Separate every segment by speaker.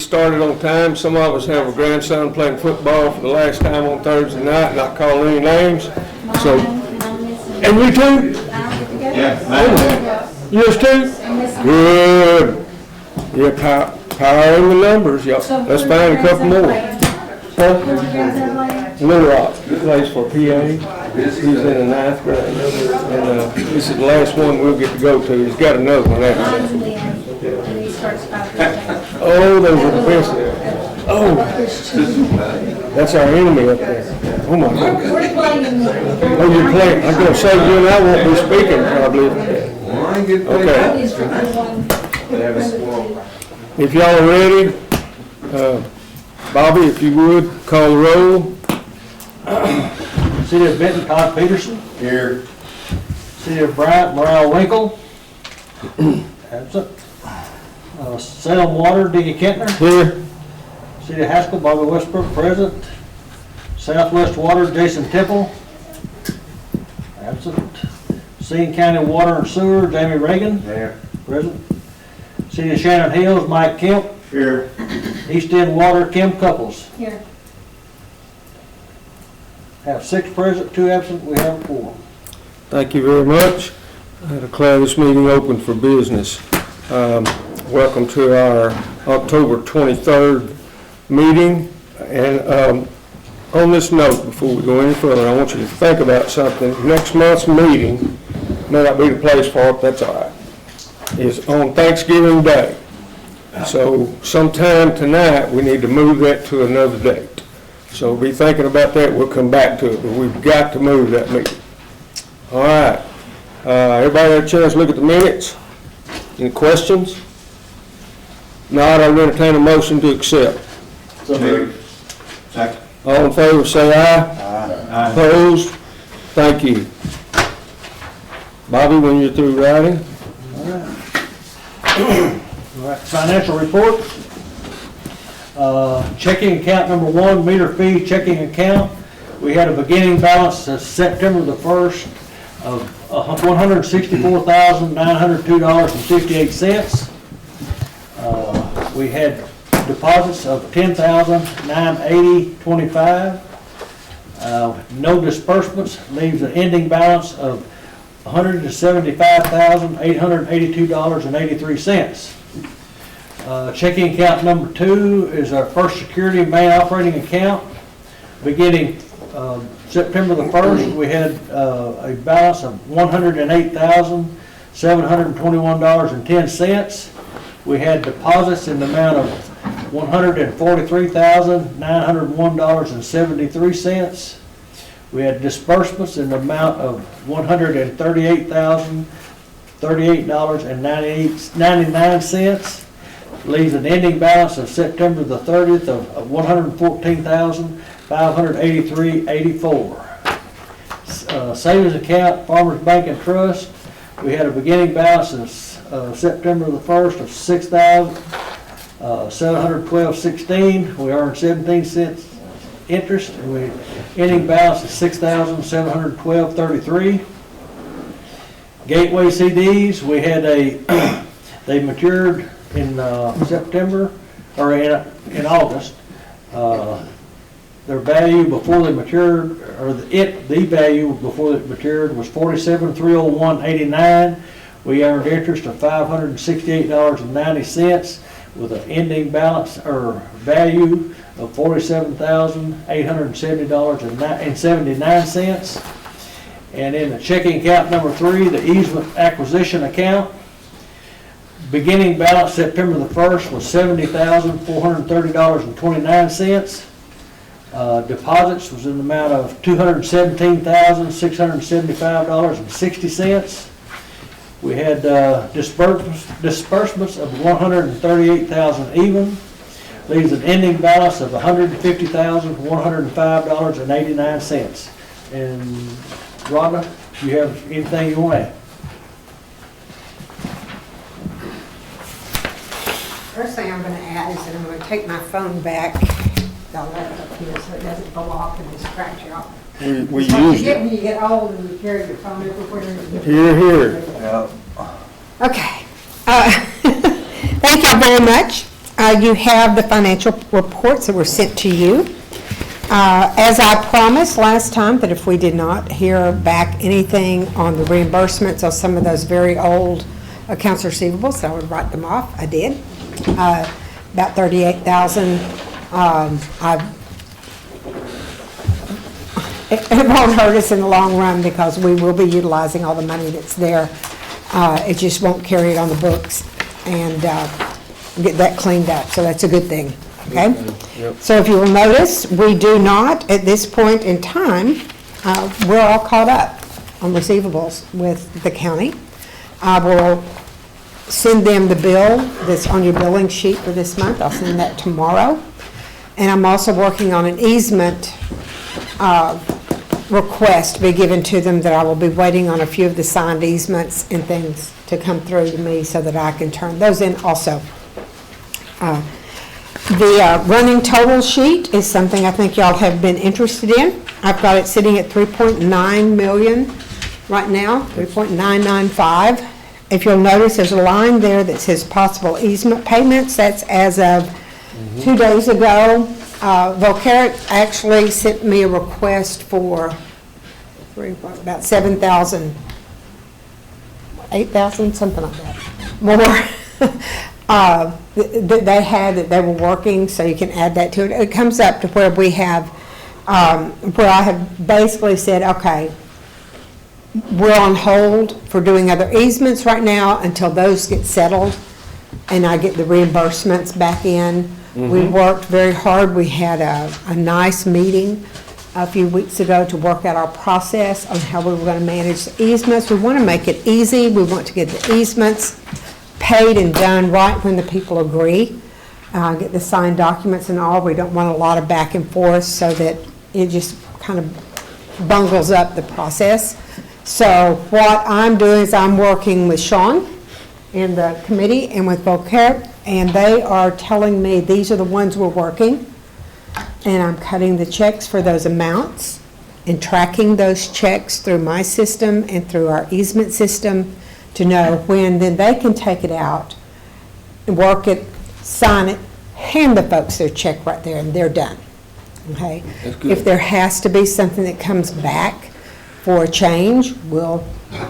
Speaker 1: started on time. Some of us have a grandson playing football for the last time on Thursday night, not calling any names. So, and you too?
Speaker 2: Yeah.
Speaker 1: Yours too? Good. Yeah, power in the numbers, y'all. Let's find a couple more. Little Rock, he plays for PA. He's in the 9th grade, and this is the last one we'll get to go to. He's got another one after that. Oh, those are the best. Oh, that's our enemy up there. Oh my God. Oh, you're playing. I'm going to say you and I won't be speaking probably. Okay. If y'all are ready, Bobby, if you would, call the roll.
Speaker 3: City of Benton, Todd Peterson.
Speaker 2: Here.
Speaker 3: City of Bryant, Morale Winkle. Absent. Salem Water, Dickie Kentner.
Speaker 1: Here.
Speaker 3: City of Haskell, Bobby Westbrook, present. Southwest Water, Jason Temple. Absent. Saline County Water and Sewer, Jamie Reagan.
Speaker 2: There.
Speaker 3: Present. City of Shannon Hills, Mike Kemp.
Speaker 2: Here.
Speaker 3: East End Water, Kim Couples.
Speaker 4: Here.
Speaker 3: Have 6 present, 2 absent, we have 4.
Speaker 1: Thank you very much. I declare this meeting open for business. Welcome to our October 23rd meeting. And on this note, before we go any further, I want you to think about something. Next month's meeting may not be the place for it, that's all right. It's on Thanksgiving Day. So sometime tonight, we need to move that to another date. So be thinking about that. We'll come back to it, but we've got to move that meeting. All right. Everybody had a chance to look at the minutes? Any questions? Not, I'll entertain a motion to accept.
Speaker 2: So moved. Second.
Speaker 1: All in favor, say aye.
Speaker 2: Aye.
Speaker 1: Opposed? Thank you. Bobby, when you're through writing.
Speaker 3: All right, financial report. Checking account number 1, meter fee checking account. We had a beginning balance of September the 1st of $164,902.58. We had deposits of $10,980.25. No disbursements, leaves an ending balance of $175,882.83. Checking account number 2 is our First Security main operating account. Beginning September the 1st, we had a balance of $108,721.10. We had deposits in the amount of $143,901.73. We had disbursements in the amount of $138,038.99. Leaves an ending balance of September the 30th of $114,583.84. Savings account, Farmers Bank and Trust, we had a beginning balance of September the 1st of $6,712.16. We earned 17 cents interest, and we ending balance of $6,712.33. Gateway CDs, we had they matured in September, or in August. Their value before they matured, or the value before it matured was $47,301.89. We earned interest of $568.90 with an ending balance or value of $47,870.79. And in the checking account number 3, the easement acquisition account, beginning balance September the 1st was $70,430.29. Deposits was in the amount of $217,675.60. We had disbursements of $138,000 even. Leaves an ending balance of $150,105.89. And Rhonda, do you have anything you want to add?
Speaker 4: First thing I'm going to add is that I'm going to take my phone back. I'll let it up here so it doesn't go off and distract you all.
Speaker 1: We
Speaker 4: It's what you
Speaker 1: used
Speaker 4: get
Speaker 1: it.
Speaker 4: when you get old and you carry your phone everywhere.
Speaker 1: Here, here.
Speaker 4: Okay. Thank y'all very much. You have the financial reports that were sent to you. As I promised last time, that if we did not hear back anything on the reimbursements of some of those very old accounts receivables, I would write them off. I did. About $38,000. It won't hurt us in the long run because we will be utilizing all the money that's there. It just won't carry it on the books and get that cleaned up. So that's a good thing. Okay?
Speaker 1: Yep.
Speaker 4: So if you will notice, we do not, at this point in time, we're all caught up on receivables with the county. I will send them the bill that's on your billing sheet for this month. I'll send that tomorrow. And I'm also working on an easement request to be given to them that I will be waiting on a few of the signed easements and things to come through to me so that I can turn those in also. The running total sheet is something I think y'all have been interested in. I've got it sitting at 3.9 million right now, 3.995. If you'll notice, there's a line there that says possible easement payments. That's as of 2 days ago. Volcaric actually sent me a request for about 7,000, 8,000, something like that, more. That they had that they were working, so you can add that to it. It comes up to where we have, where I have basically said, okay, we're on hold for doing other easements right now until those get settled and I get the reimbursements back in. We worked very hard. We had a nice meeting a few weeks ago to work out our process on how we were going to manage the easements. We want to make it easy. We want to get the easements paid and done right when the people agree. Get the signed documents and all. We don't want a lot of back and forth so that it just kind of bungles up the process. So what I'm doing is I'm working with Sean and the committee and with Volcare, and they are telling me these are the ones we're working, and I'm cutting the checks for those amounts and tracking those checks through my system and through our easement system to know when then they can take it out, work it, sign it, hand the folks their check right there, and they're done. Okay?
Speaker 1: That's good.
Speaker 4: If there has to be something that comes back for a change, we'll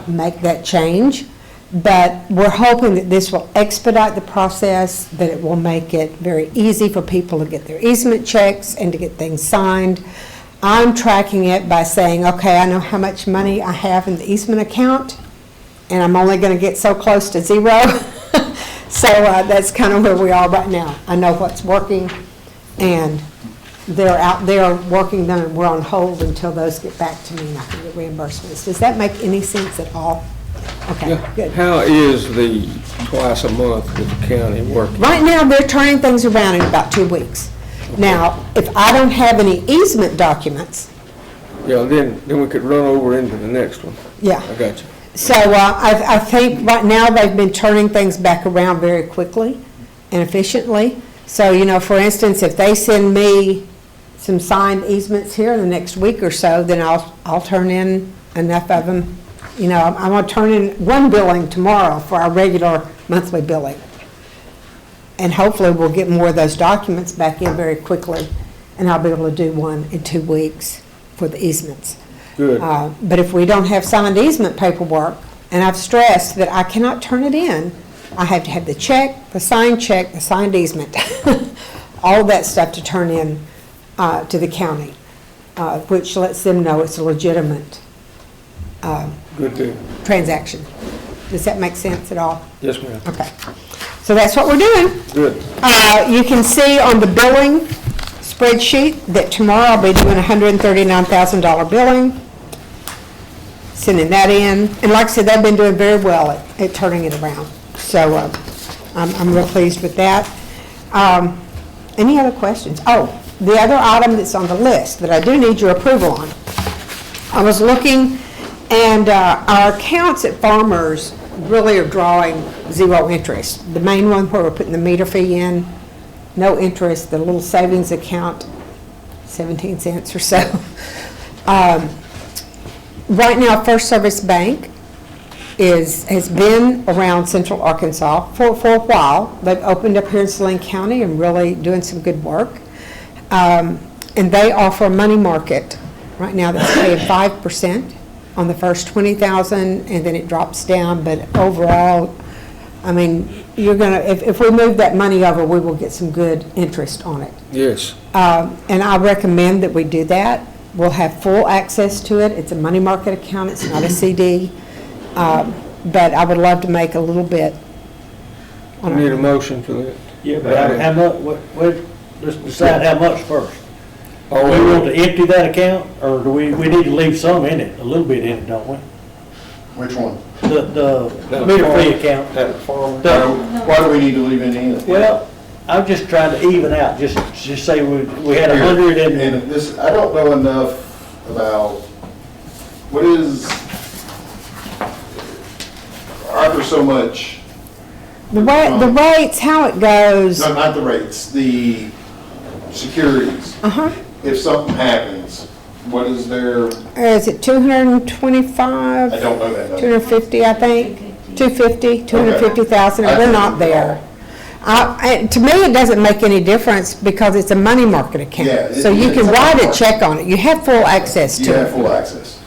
Speaker 4: make that change. But we're hoping that this will expedite the process, that it will make it very easy for people to get their easement checks and to get things signed. I'm tracking it by saying, okay, I know how much money I have in the easement account, and I'm only going to get so close to zero. So that's kind of where we are right now. I know what's working, and they're out there working them, and we're on hold until those get back to me and I can get reimbursements. Does that make any sense at all? Okay,
Speaker 1: Yeah.
Speaker 4: good.
Speaker 1: How is the twice a month with the county working?
Speaker 4: Right now, they're turning things around in about 2 weeks. Now, if I don't have any easement documents,
Speaker 1: Yeah, then we could run over into the next one.
Speaker 4: yeah.
Speaker 1: I got you.
Speaker 4: So I think right now they've been turning things back around very quickly and efficiently. So, you know, for instance, if they send me some signed easements here in the next week or so, then I'll turn in enough of them. You know, I'm going to turn in one billing tomorrow for our regular monthly billing. And hopefully we'll get more of those documents back in very quickly, and I'll be able to do one in 2 weeks for the easements.
Speaker 1: Good.
Speaker 4: But if we don't have signed easement paperwork, and I've stressed that I cannot turn it in, I have to have the check, the signed easement, all of that stuff to turn in to the county, which lets them know it's a legitimate
Speaker 1: Good deal.
Speaker 4: transaction. Does that make sense at all?
Speaker 1: Yes, ma'am.
Speaker 4: Okay. So that's what we're doing.
Speaker 1: Good.
Speaker 4: You can see on the billing spreadsheet that tomorrow I'll be doing $139,000 billing, sending that in. And like I said, they've been doing very well at turning it around. So I'm real pleased with that. Any other questions? Oh, the other item that's on the list that I do need your approval on. I was looking, and our accounts at Farmers really are drawing zero interest. The main one where we're putting the meter fee in, no interest. The little savings account, 17 cents or so. Right now, First Service Bank has been around central Arkansas for a while. They've opened up here in Saline County and really doing some good work. And they offer a money market right now that's paying 5% on the first 20,000, and then it drops down. But overall, I mean, you're gonna, if we move that money over, we will get some good interest on it.
Speaker 1: Yes.
Speaker 4: And I recommend that we do that. We'll have full access to it. It's a money market account, it's not a CD. But I would love to make a little bit.
Speaker 1: I need a motion for that.
Speaker 3: Yeah, but how much, let's decide how much first.
Speaker 1: Oh,
Speaker 3: Do we want to empty that account, or do we need to leave some in it, a little bit in it, don't we?
Speaker 2: Which one?
Speaker 3: The meter fee account.
Speaker 1: That farm.
Speaker 2: Why do we need to leave any in it?
Speaker 3: Well, I'm just trying to even out, just say we had 100
Speaker 2: And
Speaker 3: and,
Speaker 2: this, I don't know enough about, what is, are there so much,
Speaker 4: The rates, how it goes.
Speaker 2: no, not the rates, the securities.
Speaker 4: Uh-huh.
Speaker 2: If something happens, what is their,
Speaker 4: Is it 225?
Speaker 2: I don't know that number.
Speaker 4: 250, I think, 250, 250,000, and we're not there. To me, it doesn't make any difference because it's a money market
Speaker 2: Yeah,
Speaker 4: account. So you can write a check on it. You have full access
Speaker 2: You
Speaker 4: to
Speaker 2: have
Speaker 4: it.
Speaker 2: full access.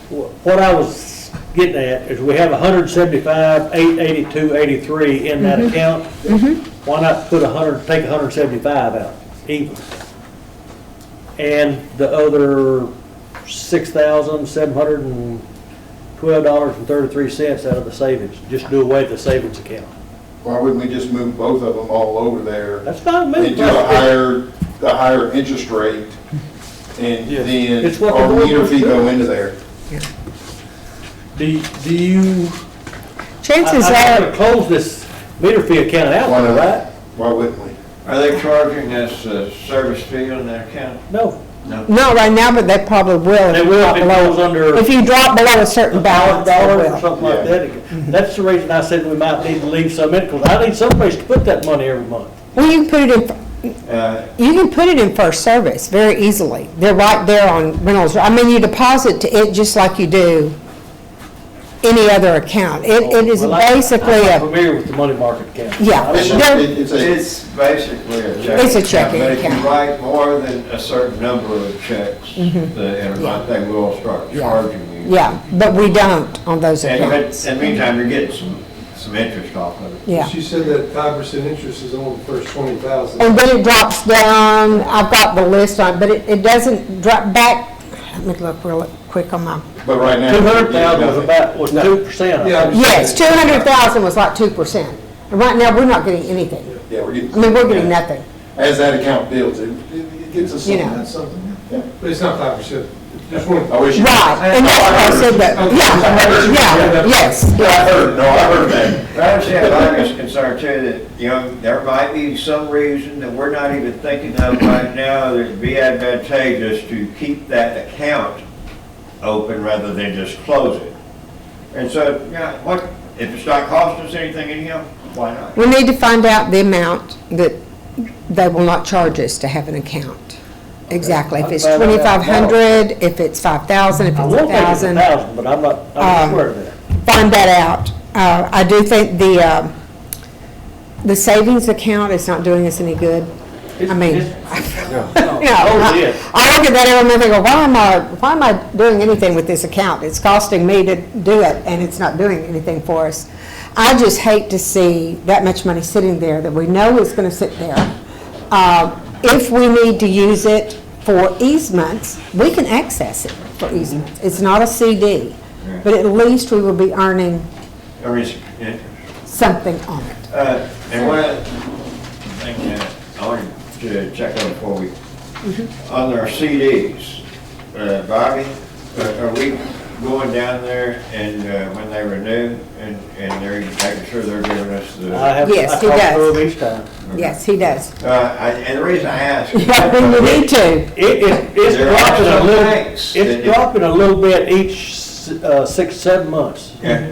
Speaker 3: what I was getting at is we have 175, 882, 83 in that account. Why not put 100, take 175 out, even? And the other $6,712.33 out of the savings, just do away with the savings account.
Speaker 2: Why wouldn't we just move both of them all over there
Speaker 3: That's fine with me.
Speaker 2: into a higher interest rate, and then
Speaker 3: It's what the
Speaker 2: our
Speaker 3: board
Speaker 2: meter
Speaker 3: was
Speaker 2: fee go
Speaker 3: doing.
Speaker 2: into there?
Speaker 3: Do you,
Speaker 4: Chances
Speaker 3: I'm
Speaker 4: are,
Speaker 3: gonna close this meter fee account out,
Speaker 2: Why not?
Speaker 3: right?
Speaker 2: Why wouldn't we?
Speaker 5: Are they charging us a service fee on that account?
Speaker 3: No.
Speaker 4: not right now, but they probably will.
Speaker 3: They
Speaker 4: if you
Speaker 3: will
Speaker 4: drop
Speaker 3: if it
Speaker 4: below-
Speaker 3: goes under
Speaker 4: If you drop below a certain balance, they
Speaker 3: $1,000 or
Speaker 4: will.
Speaker 3: something like
Speaker 2: Yeah.
Speaker 3: that. That's the reason I said we might need to leave some in, because I need someplace to put that money every month.
Speaker 4: Well, you can put it in first service very easily. They're right there on Reynolds. I mean, you deposit to it just like you do any other account. It is
Speaker 3: Well,
Speaker 4: basically
Speaker 3: I'm not
Speaker 4: a,
Speaker 3: familiar with the money market account.
Speaker 4: Yeah.
Speaker 3: I don't know.
Speaker 2: It's a,
Speaker 5: It's basically a checking.
Speaker 4: It's a checking
Speaker 5: But if
Speaker 4: account.
Speaker 5: you write more than a certain number of checks, every month, they will start charging you.
Speaker 4: yeah, but we don't on those
Speaker 5: And
Speaker 4: accounts.
Speaker 5: in the meantime, you're getting some interest off of it.
Speaker 4: Yeah.
Speaker 6: She said that 5% interest is on the first 20,000.
Speaker 4: And then it drops down, I've got the list on, but it doesn't drop back. Let me look real quick on my,
Speaker 2: but right now.
Speaker 3: 200,000 was 2%.
Speaker 6: Yeah.
Speaker 4: yes, 200,000 was like 2%. And right now, we're not getting anything.
Speaker 2: Yeah, we're
Speaker 4: I
Speaker 2: getting,
Speaker 4: mean, we're getting nothing,
Speaker 2: as that account builds, it gets us
Speaker 4: You
Speaker 2: something.
Speaker 4: know.
Speaker 6: That's something.
Speaker 2: Yeah.
Speaker 6: But it's not 5%. Just one.
Speaker 2: I wish.
Speaker 4: right, and that's why I said that, yeah, yes.
Speaker 2: I heard that.
Speaker 5: But I understand Larry's concern too, that, you know, there might be some reason that we're not even thinking of right now that it'd be advantageous to keep that account open rather than just close it. And so, yeah, what, if it's not costing us anything anyhow, why not?
Speaker 4: We need to find out the amount that they will not charge us to have an account. Exactly, if it's
Speaker 3: I'll find that out
Speaker 4: 2,500, if it's 5,000, if
Speaker 3: I
Speaker 4: it's
Speaker 3: won't think it's
Speaker 4: 1,000.
Speaker 3: 1,000, but I'm not sure of that.
Speaker 4: Find that out. I do think the savings account is not doing us any good. I mean,
Speaker 3: It's-
Speaker 4: you know,
Speaker 3: Totally is.
Speaker 4: I look at that every month and go, why am I doing anything with this account? It's costing me to do it, and it's not doing anything for us. I just hate to see that much money sitting there that we know is going to sit there. If we need to use it for easements, we can access it for easements. It's not a CD, but at least we will be earning
Speaker 5: Or is it?
Speaker 4: something on it.
Speaker 5: And one other thing I wanted to check on before we, on our CDs, Bobby, are we going down there and when they renew and they're making sure they're giving us the?
Speaker 4: Yes, he
Speaker 3: I talk
Speaker 4: does.
Speaker 3: to him each time.
Speaker 4: Yes, he does.
Speaker 5: And the reason I ask. is
Speaker 4: Yeah, when you need to.
Speaker 3: It's
Speaker 5: There are
Speaker 3: dropping a
Speaker 5: some
Speaker 3: little,
Speaker 5: things that
Speaker 3: it's
Speaker 5: if-
Speaker 3: dropping a little bit each 6, 7 months,
Speaker 5: Yeah.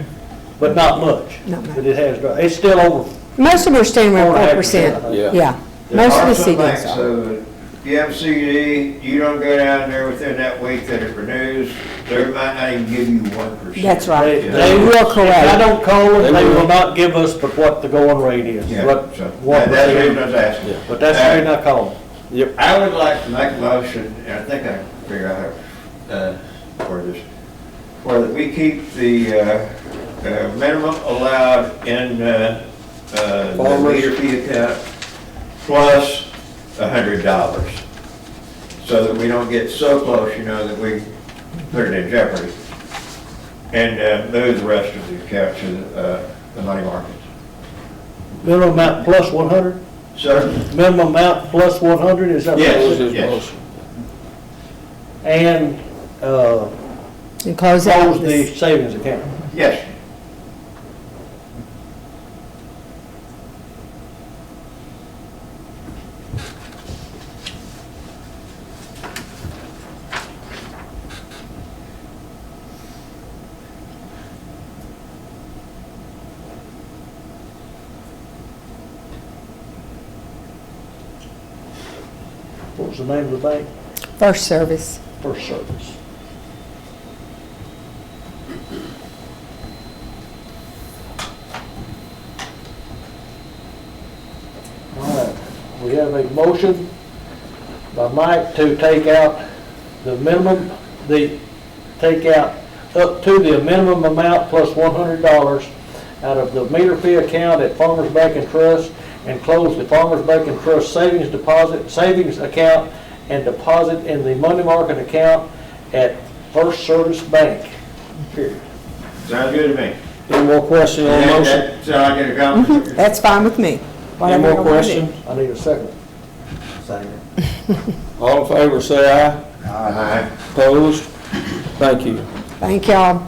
Speaker 3: but not much.
Speaker 4: Not much.
Speaker 3: But it has dropped. It's still over.
Speaker 4: Most of them are staying around 4%.
Speaker 3: 4.5%.
Speaker 1: Yeah.
Speaker 4: Yeah,
Speaker 5: There
Speaker 4: most of
Speaker 5: are
Speaker 4: the
Speaker 5: some
Speaker 4: CDs
Speaker 5: banks,
Speaker 4: are.
Speaker 5: though, you have a CD, you don't go down there within that week that it renews, they might not even give you 1%.
Speaker 4: That's right.
Speaker 3: They
Speaker 4: You are
Speaker 3: If I
Speaker 4: correct.
Speaker 3: don't call them, they will not give us but what the going rate is.
Speaker 5: Yeah,
Speaker 3: What-
Speaker 5: so
Speaker 3: what
Speaker 5: that's the
Speaker 3: they-
Speaker 5: reason I was asking.
Speaker 3: But that's the reason I call them.
Speaker 5: I would like to make a motion, and I think I can figure out how, for this, where we keep the, minimum allowed in, the meter fee account plus $100. So that we don't get so close, that we put it in jeopardy. And, move the rest of the account to, the money market.
Speaker 3: Minimum amount plus 100?
Speaker 5: Sir?
Speaker 3: Minimum amount plus 100, is that?
Speaker 5: Yes.
Speaker 3: what it is?
Speaker 5: Yes.
Speaker 3: And,
Speaker 4: And close out
Speaker 3: close the
Speaker 4: this.
Speaker 3: savings account.
Speaker 5: Yes.
Speaker 3: What was the name of the bank?
Speaker 4: First Service.
Speaker 3: First Service. All right, we have a motion by Mike to take out the minimum, take out up to the minimum amount plus $100 out of the meter fee account at Farmers Bank and Trust, and close the Farmers Bank and Trust savings account and deposit in the money market account at First Service Bank. Period.
Speaker 5: Sounds good to me.
Speaker 1: Any more questions on the motion?
Speaker 5: That's how I get a comment?
Speaker 4: That's fine with me.
Speaker 1: Any
Speaker 4: Whatever
Speaker 1: more
Speaker 4: you wanna do.
Speaker 1: questions?
Speaker 3: I need a second.
Speaker 1: All in favor, say aye.
Speaker 5: Aye.
Speaker 1: Opposed? Thank you.
Speaker 4: Thank y'all.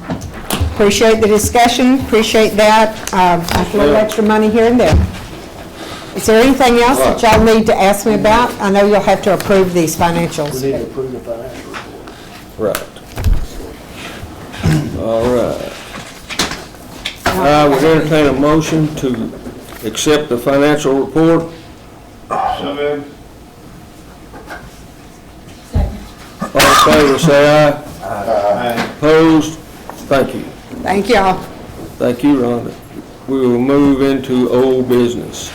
Speaker 4: Appreciate the discussion, appreciate that. A little extra money here and there. Is there anything else that y'all need to ask me about? I know you'll have to approve these
Speaker 3: We
Speaker 4: financials.
Speaker 3: need to approve the financial report.
Speaker 1: Right. All right. I would entertain a motion to accept the financial report.
Speaker 5: So moved.
Speaker 1: All in favor, say aye.
Speaker 5: Aye.
Speaker 1: Opposed? Thank you.
Speaker 4: Thank y'all.
Speaker 1: Thank you, Rhonda. We will move into old business.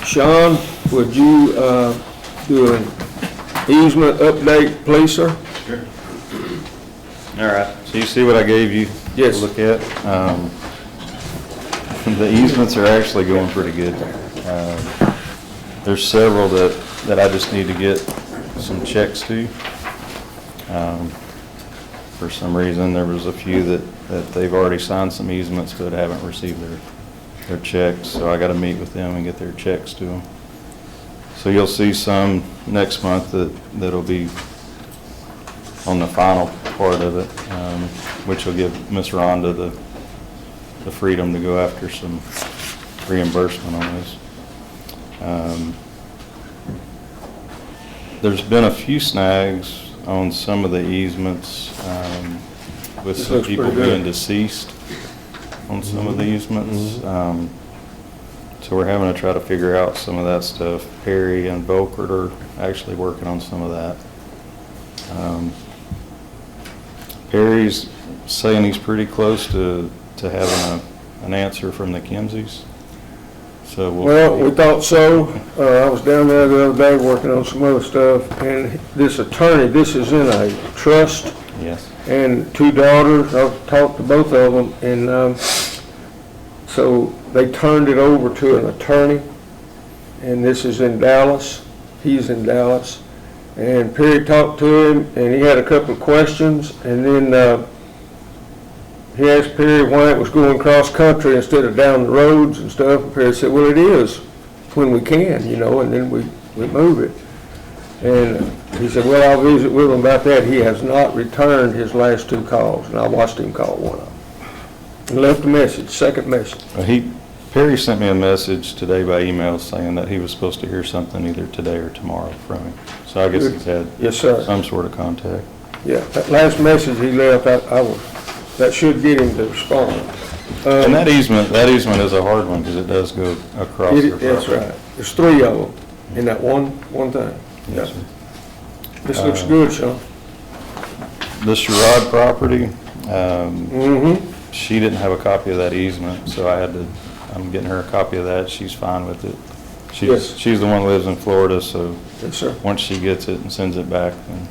Speaker 1: Sean, would you do an easement update, please, sir?
Speaker 7: All right, so you see what I gave you
Speaker 1: Yes.
Speaker 7: to look at? The easements are actually going pretty good. There's several that I just need to get some checks to. For some reason, there was a few that they've already signed some easements but haven't received their checks, so I gotta meet with them and get their checks to them. So you'll see some next month that'll be on the final part of it, which will give Miss Rhonda the freedom to go after some reimbursement on this. There's been a few snags on some of the easements, with
Speaker 1: This
Speaker 7: some
Speaker 1: looks
Speaker 7: people
Speaker 1: pretty good.
Speaker 7: being deceased on some of the easements. So we're having to try to figure out some of that stuff. Perry and Volkert are actually working on some of that. Perry's saying he's pretty close to having an answer from the Kimseys. So
Speaker 1: Well, we thought so. I was down there the other day working on some other stuff, and this attorney, this is in a trust,
Speaker 7: Yes.
Speaker 1: and two daughters, I've talked to both of them, and so they turned it over to an attorney, and this is in Dallas. He's in Dallas. And Perry talked to him, and he had a couple of questions, and then he asked Perry why it was going cross-country instead of down the roads and stuff. And Perry said, well, it is when we can, and then we move it. And he said, well, I'll visit with him about that. He has not returned his last two calls, and I watched him call one of them. And left a message, second message.
Speaker 7: Perry sent me a message today by email saying that he was supposed to hear something either today or tomorrow from him. So I guess he's had
Speaker 1: Yes, sir.
Speaker 7: some sort of contact.
Speaker 1: Yeah, that last message he left, that should get him to respond.
Speaker 7: And that easement is a hard one because it does go across their property.
Speaker 1: That's right. There's 3 of them in that one thing.
Speaker 7: Yes, sir.
Speaker 1: This looks good, Sean.
Speaker 7: The Sherrod property,
Speaker 1: Mm-hmm.
Speaker 7: she didn't have a copy of that easement, so I'm getting her a copy of that. She's fine with it.
Speaker 1: Yes.
Speaker 7: She's the one who lives in Florida, so
Speaker 1: Yes, sir.
Speaker 7: once she gets it and sends it back, then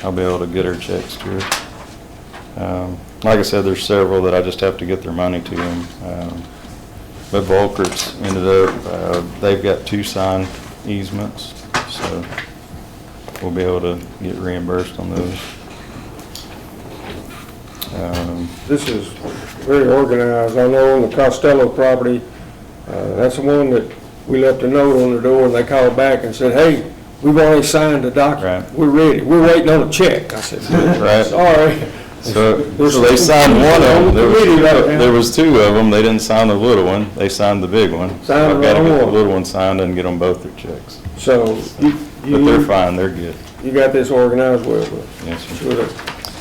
Speaker 7: I'll be able to get her checks to her. Like I said, there's several that I just have to get their money to them. But Volkerts ended up, they've got 2 signed easements, so we'll be able to get reimbursed on those.
Speaker 1: This is very organized. I know on the Costello property, that's the one that we left a note on the door and they called back and said, hey, we've already signed the document.
Speaker 7: Right.
Speaker 1: We're ready. We're waiting on a check. I said,
Speaker 7: Right.
Speaker 1: sorry.
Speaker 7: So they signed one of them. There was 2 of them. They didn't sign the little one. They signed the big one.
Speaker 1: Signed
Speaker 7: I've
Speaker 1: the
Speaker 7: got to
Speaker 1: wrong
Speaker 7: get the
Speaker 1: one.
Speaker 7: little one signed and get them both their checks.
Speaker 1: So
Speaker 7: But they're fine. They're good.
Speaker 1: you got this organized well, but
Speaker 7: Yes, sir.
Speaker 1: sure.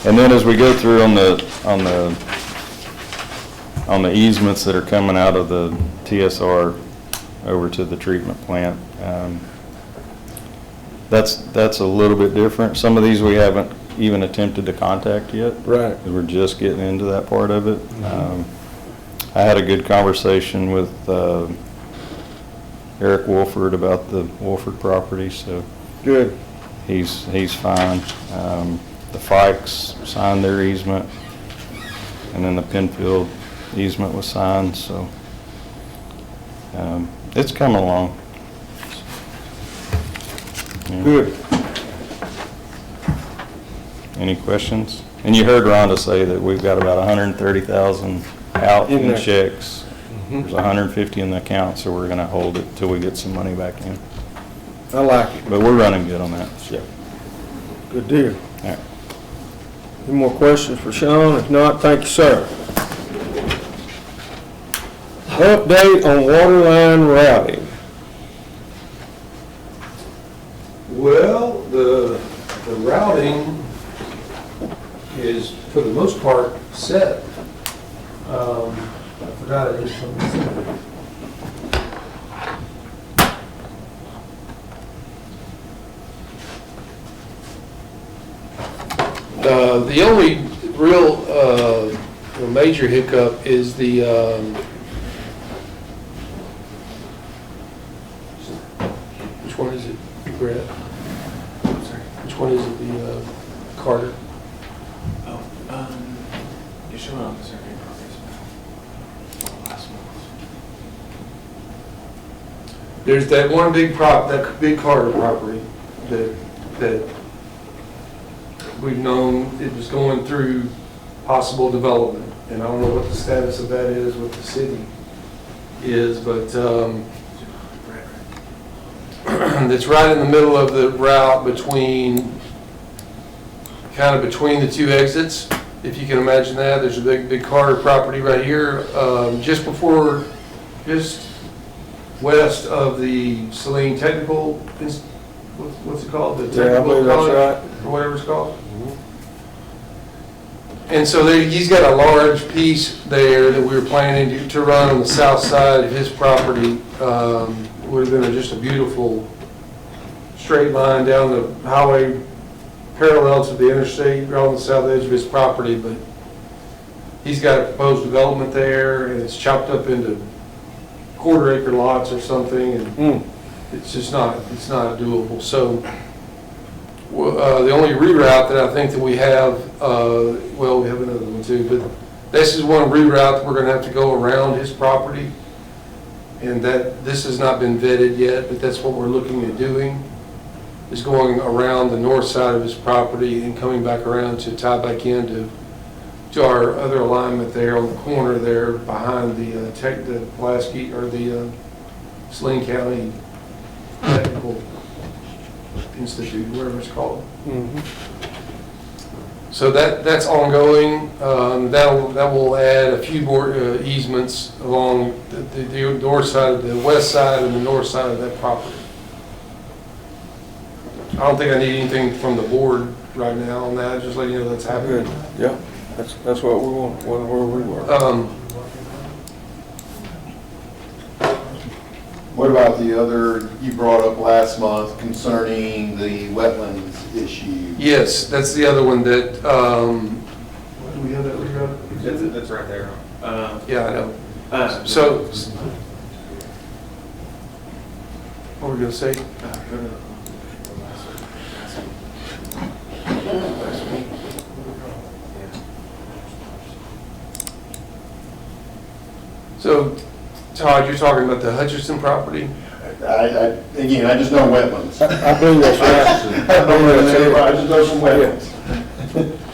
Speaker 7: And then as we go through on the easements that are coming out of the TSR over to the treatment plant, that's a little bit different. Some of these we haven't even attempted to contact yet.
Speaker 1: Right.
Speaker 7: We're just getting into that part of it. I had a good conversation with Eric Wolford about the Wolford property, so
Speaker 1: Good.
Speaker 7: he's fine. The Fikes signed their easement, and then the Penfield easement was signed, so it's coming along. Yeah.
Speaker 1: Good.
Speaker 7: Any questions? And you heard Rhonda say that we've got about 130,000 out
Speaker 1: In
Speaker 7: in
Speaker 1: there.
Speaker 7: checks. There's 150 in the account, so we're gonna hold it till we get some money back in.
Speaker 1: I like it.
Speaker 7: But we're running good on that.
Speaker 1: Good deal.
Speaker 7: All right.
Speaker 1: Any more questions for Sean? If not, thank you, sir. Update on water line routing.
Speaker 6: Well, the routing is, for the most part, set. I forgot it is something. The only real major hiccup is the which one is it, Brett? Which one is it, the Carter?
Speaker 8: You're showing on the survey progress.
Speaker 6: There's that one that big Carter property that we've known it was going through possible development. And I don't know what the status of that is, what the city is, but it's right in the middle of the route kind of between the 2 exits, if you can imagine that. There's a big Carter property right here, just west of the Saline Technical, what's it called? The
Speaker 1: Yeah, I believe
Speaker 6: Technical
Speaker 1: that's
Speaker 6: College,
Speaker 1: right.
Speaker 6: or whatever it's called. And so he's got a large piece there that we were planning to run on the south side of his property. Would have been just a beautiful straight line down the highway parallel to the interstate, right on the south edge of his property. But he's got a proposed development there, and it's chopped up into quarter-acre lots or something, and it's just not doable. So the only reroute that I think that we have, well, we have another one too, but this is one reroute that we're going to have to go around his property, and that this has not been vetted yet, but that's what we're looking at doing, is going around the north side of his property and coming back around to tie back into our other alignment there on the corner there behind the Pulaski, or the Saline County Technical Institute, whatever it's called. So that's ongoing. That will add a few more easements along the north side, the west side and the north side of that property. I don't think I need anything from the board right now on that, just letting you know that's happening.
Speaker 1: Good. Yeah. That's what we want, where we were.
Speaker 2: What about the other, you brought up last month concerning the wetlands issue?
Speaker 6: Yes, that's the other one that, do we have that rewrote?
Speaker 8: That's right there.
Speaker 6: Yeah, I know. So, what were we gonna say? So, Todd, you're talking about the Hutchinson property?
Speaker 2: Again, I just know wetlands.
Speaker 1: I believe that's right.
Speaker 2: I just know some wetlands.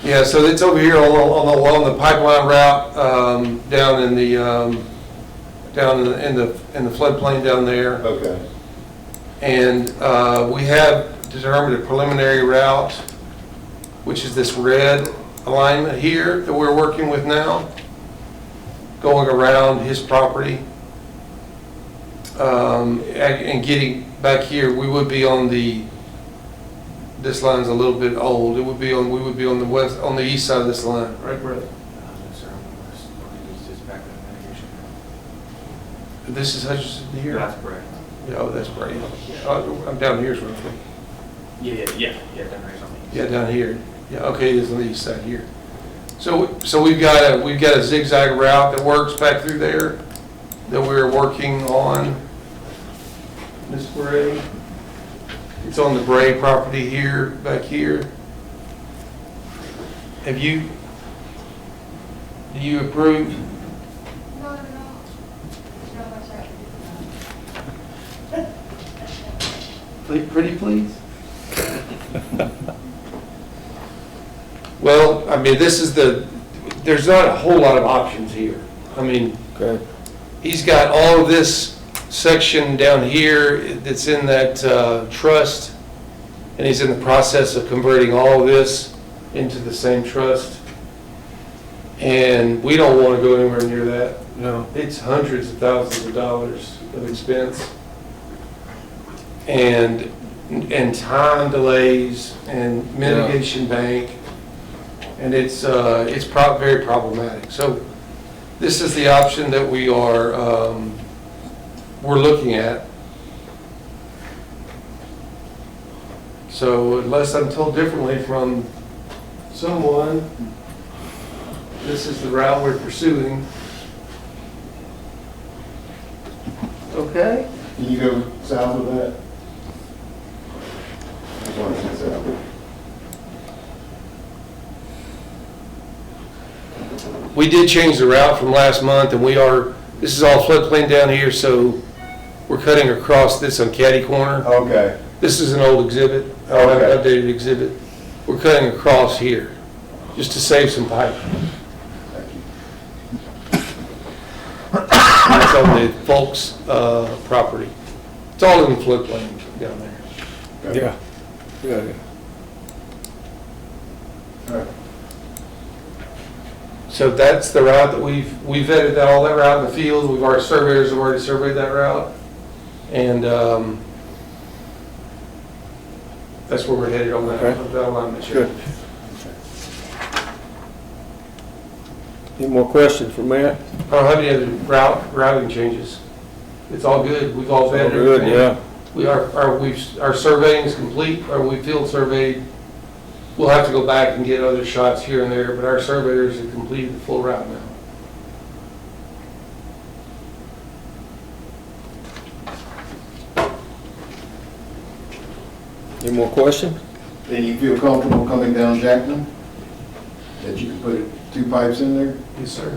Speaker 6: Yeah, so it's over here along the pipeline route, down in the, in the floodplain down there.
Speaker 2: Okay.
Speaker 6: And we have determined a preliminary route, which is this red alignment here that we're working with now, going around his property. And getting back here, we would be on this line's a little bit old. We would be on the west, on the east side of this line, right, Brett? This is Hutchinson here?
Speaker 8: That's correct.
Speaker 6: Yeah, oh, that's great. I'm down here, roughly.
Speaker 8: Yeah, down here something.
Speaker 6: Yeah, down here. Yeah, okay, it is on the east side here. So we've got a zigzag route that works back through there that we're working on. Ms. Bray. It's on the Bray property here, back here. Do you approve?
Speaker 9: No, no. No, that's right.
Speaker 6: Pretty please? Well, I mean, there's not a whole lot of options here. I mean,
Speaker 1: Okay.
Speaker 6: he's got all of this section down here that's in that trust, and he's in the process of converting all of this into the same trust. And we don't want to go anywhere near that.
Speaker 1: No.
Speaker 6: It's hundreds of thousands of dollars of expense. And time delays and mitigation bank, and it's very problematic. So this is the option that we're looking at. So unless I'm told differently from someone, this is the route we're pursuing. Okay?
Speaker 2: Can you go south of that? I just want to see south.
Speaker 6: We did change the route from last month, and this is all floodplain down here, so we're cutting across this on Caddy Corner.
Speaker 2: Okay.
Speaker 6: This is an old exhibit, an updated exhibit. We're cutting across here, just to save some pipe.
Speaker 2: Thank you.
Speaker 6: It's on the folks' property. It's all in the floodplain down there.
Speaker 2: Okay.
Speaker 1: Yeah.
Speaker 2: All right.
Speaker 6: So that's the route that we've vetted all that route in the field. Surveyors have already surveyed that route. And that's where we're headed on that alignment.
Speaker 1: Good. Any more questions for Matt?
Speaker 6: I don't have any other routing changes. It's all good. We've all vetted
Speaker 1: Good,
Speaker 6: everything.
Speaker 1: yeah.
Speaker 6: Our surveying is complete, or we field surveyed. We'll have to go back and get other shots here and there, but our surveyors have completed the full route now.
Speaker 1: Any more questions?
Speaker 2: And you feel comfortable coming down Jackman? That you can put 2 pipes in there?
Speaker 6: Yes, sir.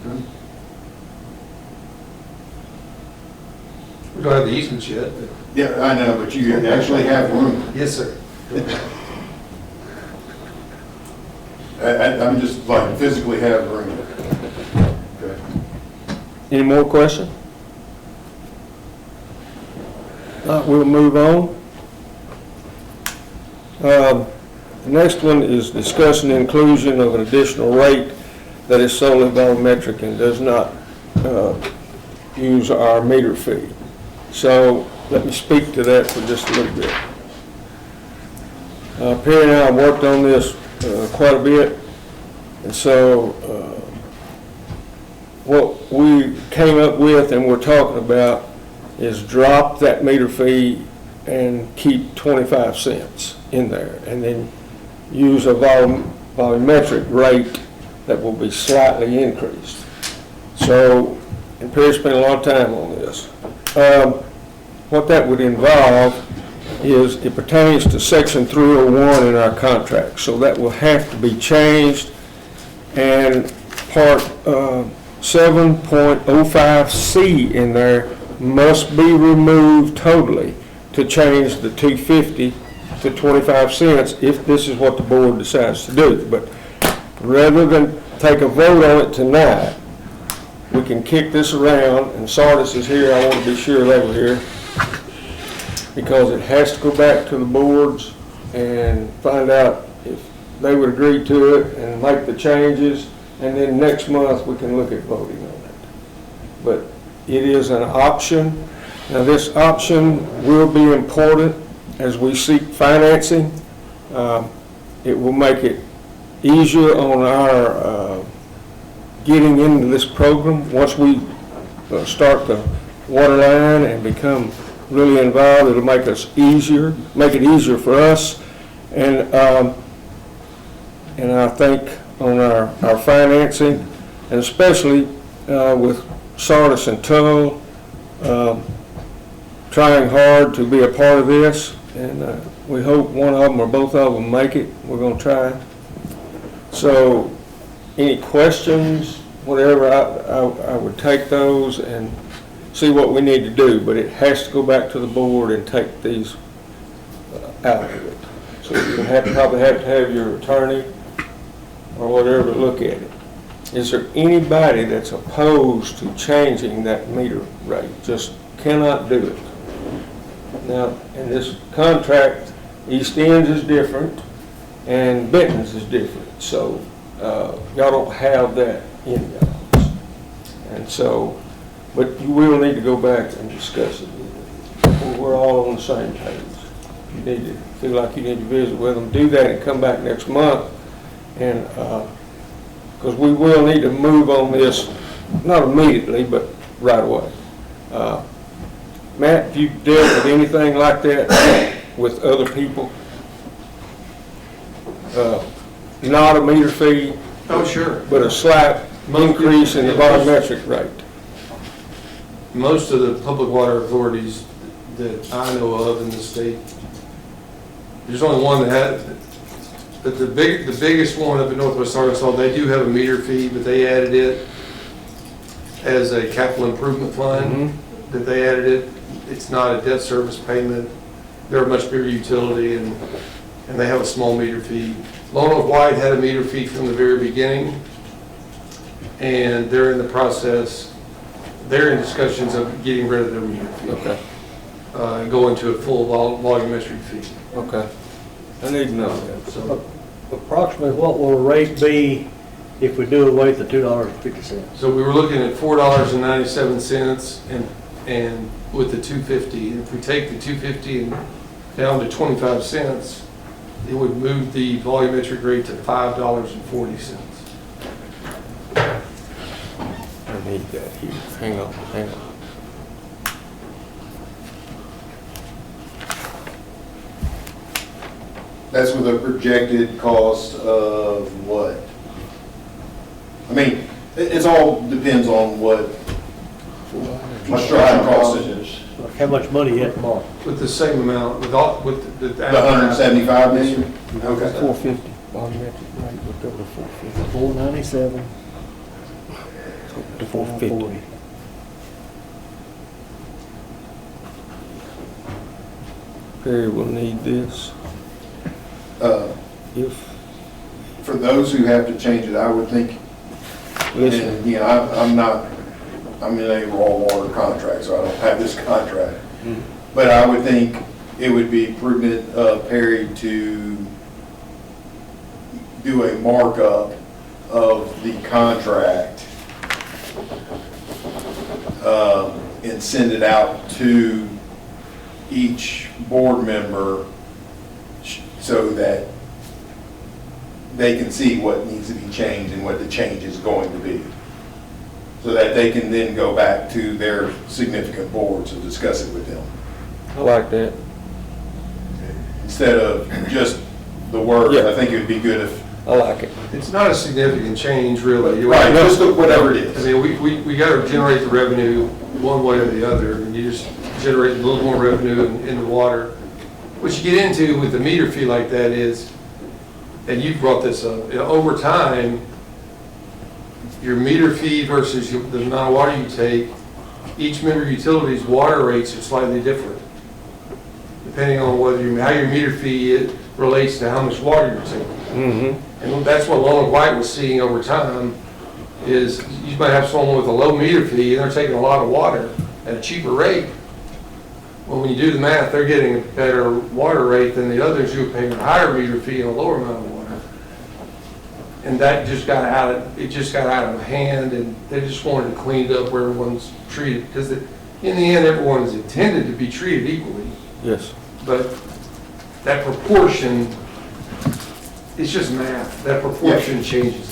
Speaker 2: Good.
Speaker 6: We don't have the easements yet, but
Speaker 2: Yeah, I know, but you actually have room.
Speaker 6: yes, sir.
Speaker 2: I'm just like physically have room. Okay.
Speaker 1: Any more questions? We'll move on. The next one is discussion inclusion of an additional rate that is solely volumetric and does not use our meter fee. So let me speak to that for just a little bit. Perry and I worked on this quite a bit, And so, what we came up with and we're talking about is drop that meter fee and keep 25 cents in there, and then use a volumetric rate that will be slightly increased. So, and Perry spent a lot of time on this. What that would involve is it pertains to Section 301 in our contract, so that will have to be changed, and Part 7.05C in there must be removed totally to change the 250 to 25 cents if this is what the board decides to do. But rather than take a vote on it tonight, we can kick this around, and Sardis is here, I want to be sure they were here, because it has to go back to the boards and find out if they would agree to it and make the changes, and then next month we can look at voting on it. But it is an option. Now, this option will be important as we seek financing. It will make it easier on our getting into this program. Once we start the water line and become really involved, it'll make it easier for us. And I think on our financing, and especially with Sardis and Tull trying hard to be a part of this, and we hope one of them or both of them make it. We're going to try. So, any questions, whatever, I would take those and see what we need to do, but it has to go back to the board and take these out of it. So you're going to probably have to have your attorney or whatever look at it. Is there anybody that's opposed to changing that meter rate? Just cannot do it. Now, in this contract, East End's is different and Benton's is different. So y'all don't have that in y'all. And so, but you will need to go back and discuss it. We're all on the same page. You need to feel like you need to visit with them, do that and come back next month. And because we will need to move on this, not immediately, but right away. Matt, have you dealt with anything like that with other people? Not a meter fee?
Speaker 6: Oh, sure.
Speaker 1: But a slight increase in the volumetric rate?
Speaker 6: Most of the public water authorities that I know of in the state, there's only one that has, but the biggest one up in Northwest Arkansas, they do have a meter fee, but they added it as a capital improvement fund, that they added it. It's not a debt service payment. They're a much bigger utility, and they have a small meter fee. Lone Oak White had a meter fee from the very beginning, and they're in the process, they're in discussions of getting rid of their meter fee.
Speaker 1: Okay.
Speaker 6: And going to a full volumetric fee.
Speaker 1: Okay. I need to know that.
Speaker 6: So
Speaker 3: Approximately what will the rate be if we do away with the $2.50?
Speaker 6: So we were looking at $4.97 and with the 250. If we take the 250 and down to 25 cents, it would move the volumetric rate to $5.40.
Speaker 1: I need that here. Hang on.
Speaker 2: That's with a projected cost of what? I mean, it's all depends on what construction cost it is.
Speaker 3: Like how much money you have to borrow?
Speaker 6: With the same amount, with the
Speaker 2: The 175 million? Okay.
Speaker 1: 450 volumetric rate, we'll go to 450.
Speaker 3: 497.
Speaker 1: To 450. Perry will need this. If,
Speaker 2: For those who have to change it, I would think,
Speaker 1: listen,
Speaker 2: and, you know, I'm in a raw water contract, so I don't have this contract. But I would think it would be prudent of Perry to do a markup of the contract and send it out to each board member so that they can see what needs to be changed and what the change is going to be. So that they can then go back to their significant boards and discuss it with them.
Speaker 1: I like that.
Speaker 2: Instead of just the work,
Speaker 1: Yeah.
Speaker 2: I think it would be good if,
Speaker 1: I like it.
Speaker 6: It's not a significant change, really.
Speaker 2: right, just whatever it
Speaker 6: I
Speaker 2: is.
Speaker 6: mean, we gotta generate the revenue one way or the other, and you just generate a little more revenue in the water. What you get into with the meter fee like that is, and you brought this up, you know, over time, your meter fee versus the amount of water you take, each member utility's water rates are slightly different, depending on how your meter fee relates to how much water you're taking.
Speaker 1: Mm-hmm.
Speaker 6: And that's what Long and White was seeing over time, is you might have someone with a low meter fee, and they're taking a lot of water at a cheaper rate. Well, when you do the math, they're getting a better water rate than the others who are paying a higher meter fee and a lower amount of water. And that just got out of hand, and they just wanted to clean it up where everyone's treated, because in the end, everyone is intended to be treated equally.
Speaker 1: Yes.
Speaker 6: But that proportion, it's just math. That proportion changes.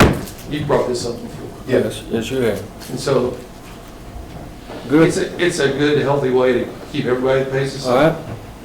Speaker 6: You brought this up before.
Speaker 1: Yes, yes, you have.
Speaker 6: And so
Speaker 1: Good.
Speaker 6: it's a good, healthy way to keep everybody at pace.
Speaker 1: All right.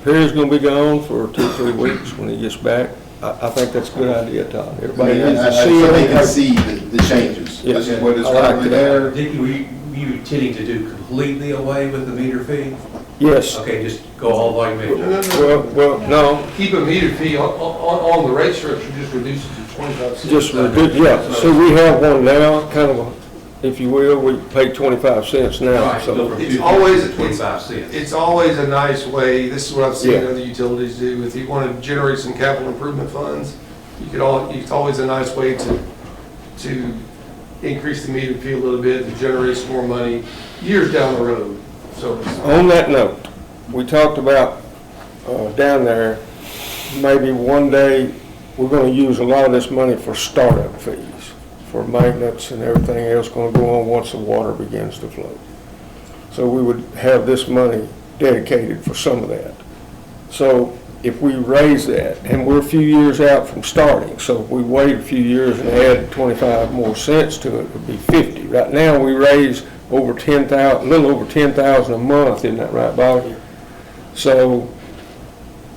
Speaker 1: Perry's gonna be gone for 2-3 weeks when he gets back. I think that's a good idea, Todd. Everybody needs to see
Speaker 2: So they can
Speaker 1: it.
Speaker 2: see the changes.
Speaker 1: Yes.
Speaker 2: This is what is
Speaker 1: I like
Speaker 2: currently
Speaker 1: that.
Speaker 2: there.
Speaker 10: Dickie, were you intending to do completely away with the meter fee?
Speaker 1: Yes.
Speaker 10: Okay, just go all the way to
Speaker 6: No,
Speaker 10: meter.
Speaker 6: no, no.
Speaker 1: Well, no,
Speaker 6: Keep a meter fee on the rate structure, just reduce it to 25 cents.
Speaker 1: just reduce, yeah. So we have one now, kind of, if you will, we pay 25 cents now,
Speaker 10: Right, go
Speaker 1: so.
Speaker 10: from
Speaker 6: It's
Speaker 10: 50
Speaker 6: always-
Speaker 10: to 25 cents.
Speaker 6: It's always a nice way, this is what I've seen
Speaker 1: Yeah.
Speaker 6: other utilities do, if you want to generate some capital improvement funds, it's always a nice way to increase the meter fee a little bit, to generate some more money years down the road, so.
Speaker 1: On that note, we talked about down there, maybe one day, we're gonna use a lot of this money for startup fees, for maintenance and everything else gonna go on once the water begins to flow. So we would have this money dedicated for some of that. So if we raise that, and we're a few years out from starting, so if we wait a few years and add 25 more cents to it, it would be 50. Right now, we raise over 10,000, a little over 10,000 a month, isn't that right, Bobby? So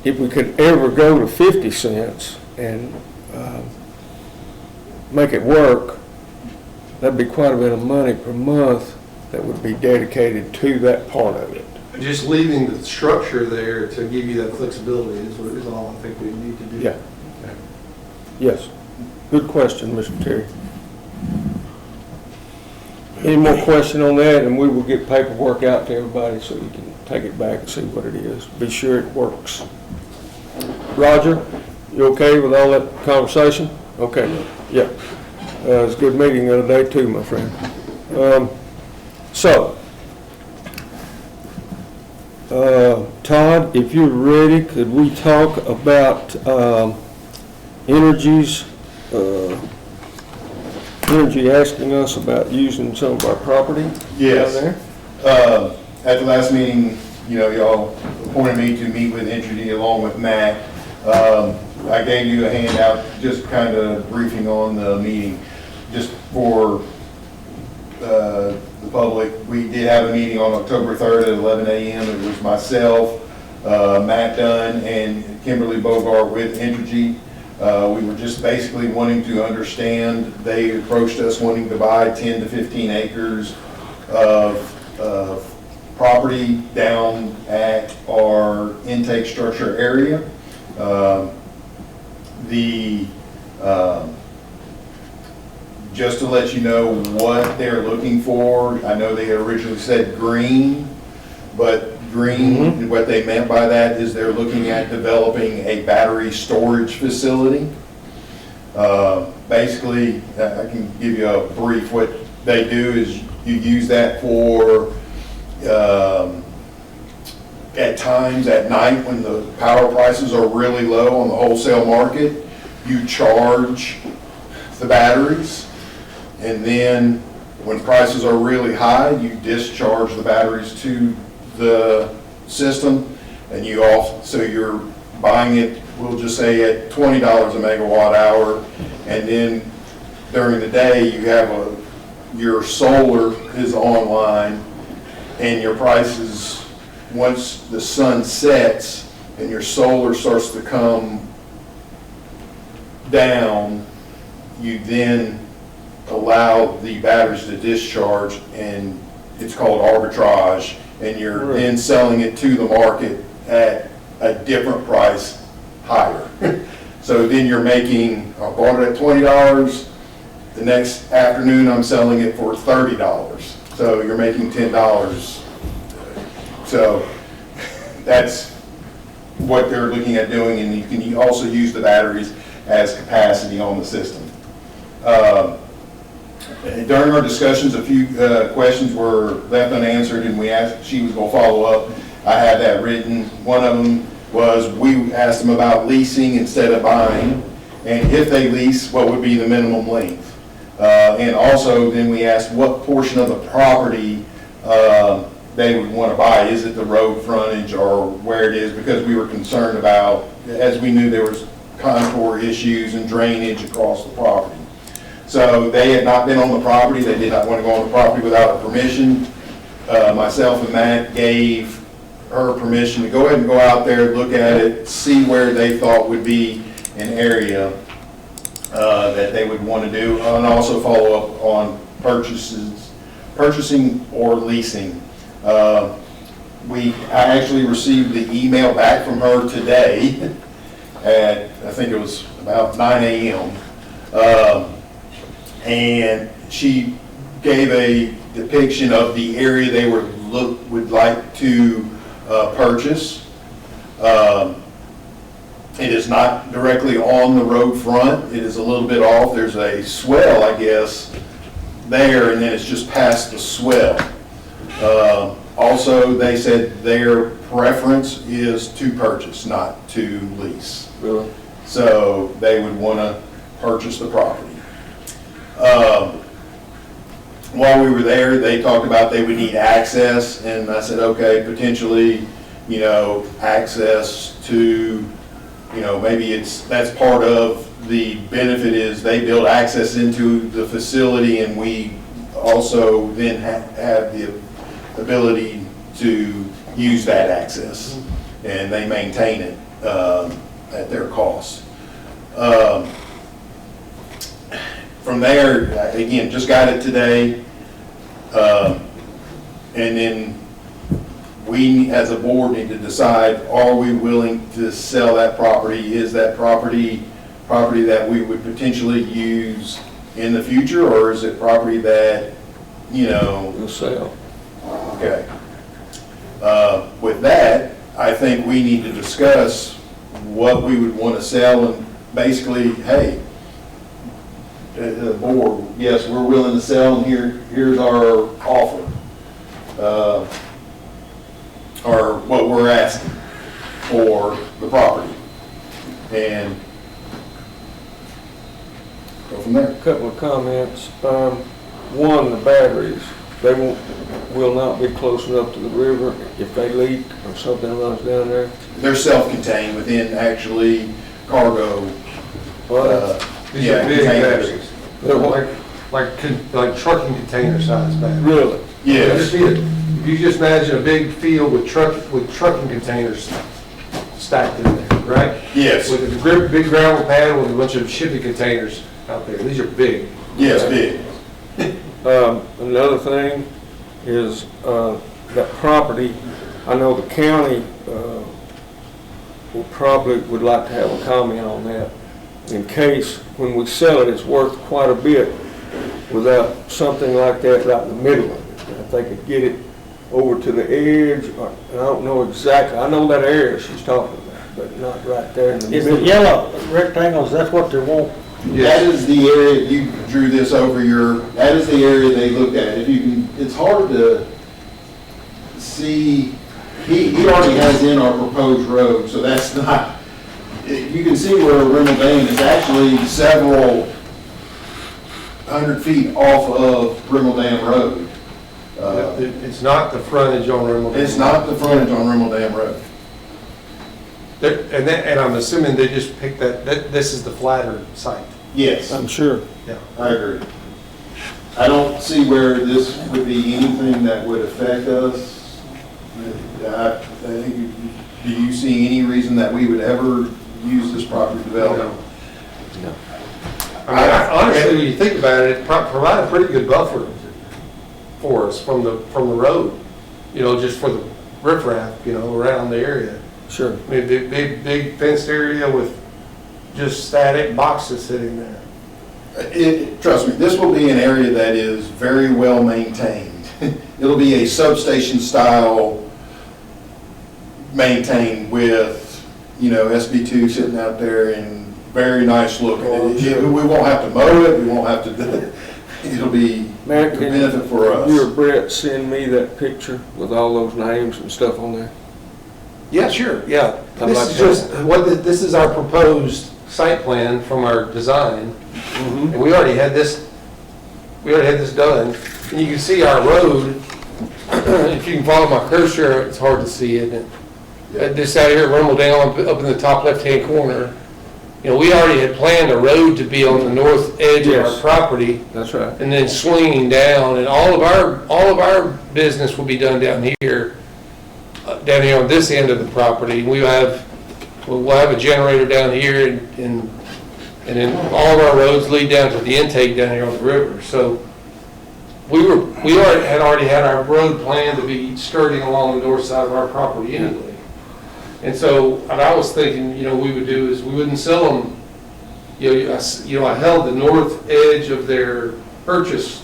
Speaker 1: if we could ever go to 50 cents and make it work, that'd be quite a bit of money per month that would be dedicated to that part of it.
Speaker 6: Just leaving the structure there to give you that flexibility is all I think we need to do.
Speaker 1: Yeah. Yes. Good question, Mr. Terry. Any more question on that, and we will get paperwork out to everybody so you can take it back and see what it is. Be sure it works. Roger, you okay with all that conversation? Okay, yeah. It was a good meeting the other day too, my friend. Todd, if you're ready, could we talk about Energy asking us about using some of our property down
Speaker 2: Yes.
Speaker 1: there?
Speaker 2: At the last meeting, y'all appointed me to meet with Entergy along with Matt. I gave you a handout, just kind of briefing on the meeting, just for the public. We did have a meeting on October 3rd at 11 a.m. It was myself, Matt Dunn, and Kimberly Bogart with Entergy. We were just basically wanting to understand. They approached us wanting to buy 10 to 15 acres of property down at our intake structure area. Just to let you know what they're looking for, I know they originally said green, but green, what they meant by that is they're looking at developing a battery storage facility. Basically, I can give you a brief. What they do is you use that for, at times at night when the power prices are really low on the wholesale market, you charge the batteries. And then when prices are really high, you discharge the batteries to the system, and so you're buying it we'll just say at $20 a megawatt hour, and then during the day, you have your solar is online, and your prices, once the sun sets and your solar starts to come down, you then allow the batteries to discharge, and it's called arbitrage, and you're then selling it to the market at a different price higher. So then you're making, I bought it at $20, the next afternoon I'm selling it for $30. So you're making $10. So that's what they're looking at doing, and you can also use the batteries as capacity on the system. During our discussions, a few questions were left unanswered, and we asked, she was going to follow up. I had that written. One of them was, we asked them about leasing instead of buying, and if they lease, what would be the minimum length? And also, then we asked what portion of the property they would want to buy. Is it the road frontage or where it is? Because we were concerned about, as we knew there was contour issues and drainage across the property. So they had not been on the property. They did not want to go on the property without our permission. Myself and Matt gave her permission to go ahead and go out there, look at it, see where they thought would be an area that they would want to do, and also follow up on purchasing or leasing. I actually received the email back from her today at, I think it was about 9 a.m. And she gave a depiction of the area they would like to purchase. It is not directly on the road front. It is a little bit off. There's a swell, I guess, there, and then it's just past the swell. Also, they said their preference is to purchase, not to lease.
Speaker 1: Really?
Speaker 2: So they would want to purchase the property. While we were there, they talked about they would need access, and I said, okay, potentially, access to, maybe that's part of the benefit is they build access into the facility, and we also then have the ability to use that access, and they maintain it at their cost. From there, again, just got it today, and then we as a board need to decide, are we willing to sell that property? Is that property that we would potentially use in the future, or is it property that,
Speaker 1: We'll sell.
Speaker 2: Okay. With that, I think we need to discuss what we would want to sell, and basically, hey, the board, yes, we're willing to sell, and here's our offer, or what we're asking for the property, and go from there.
Speaker 1: A couple of comments. One, the batteries, they will not be close enough to the river if they leak or something runs down there.
Speaker 2: They're self-contained within actually cargo.
Speaker 6: These are big
Speaker 2: containers.
Speaker 6: batteries. They're like trucking container size batteries.
Speaker 1: Really?
Speaker 2: Yes.
Speaker 6: If you just imagine a big field with trucking containers stacked in there, right?
Speaker 2: Yes.
Speaker 6: With a big gravel pad with a bunch of shipping containers out there. These are big.
Speaker 2: Yes, big.
Speaker 1: Another thing is that property, I know the county would like to have a comment on that, in case when we sell it, it's worth quite a bit without something like that right in the middle of it. If they could get it over to the edge, or, I don't know exactly, I know that area she's talking about, but not right there in the
Speaker 3: Is
Speaker 1: middle.
Speaker 3: the yellow rectangles, that's what they want?
Speaker 2: That is the area, you drew this over that is the area they looked at. If you can, it's hard to see, he already has in our proposed road, so that's not, you can see where Rimmel Dam is actually several 100 feet off of Rimmel Dam Road.
Speaker 6: It's not the frontage on Rimmel Dam.
Speaker 2: It's not the frontage on Rimmel Dam Road.
Speaker 6: And I'm assuming they just picked that this is the flatter site.
Speaker 2: Yes,
Speaker 1: I'm sure.
Speaker 2: I agree. I don't see where this would be anything that would affect us. Do you see any reason that we would ever use this property development?
Speaker 6: No. I mean, honestly, when you think about it, it provides a pretty good buffer for us from the road, just for the riffraff, around the area.
Speaker 1: Sure.
Speaker 6: I mean, big fenced area with just static boxes sitting there.
Speaker 2: Trust me, this will be an area that is very well maintained. It'll be a substation style maintained with, SB2 sitting out there and very nice looking. We won't have to mow it, we won't have to, it'll be a
Speaker 1: Matt, can
Speaker 2: benefit for us.
Speaker 1: you or Brett send me that picture with all those names and stuff on there?
Speaker 6: Yeah, sure, yeah.
Speaker 1: I'd
Speaker 6: This
Speaker 1: like
Speaker 6: is
Speaker 1: that.
Speaker 6: this is our proposed site plan from our design. And we already had this done. And you can see our road, if you can follow my cursor, it's hard to see it. This out here, Rumble Down, up in the top left-hand corner, we already had planned a road to be on the north edge of our
Speaker 1: Yes.
Speaker 6: property
Speaker 1: That's right.
Speaker 6: and then swinging down, and all of our business will be done down here on this end of the property. We'll have a generator down here, and then all of our roads lead down to the intake down here on the river. So we already had our road planned to be skirting along the north side of our property anyway. And so what I was thinking, we would do is we wouldn't sell them. I held the north edge of their purchase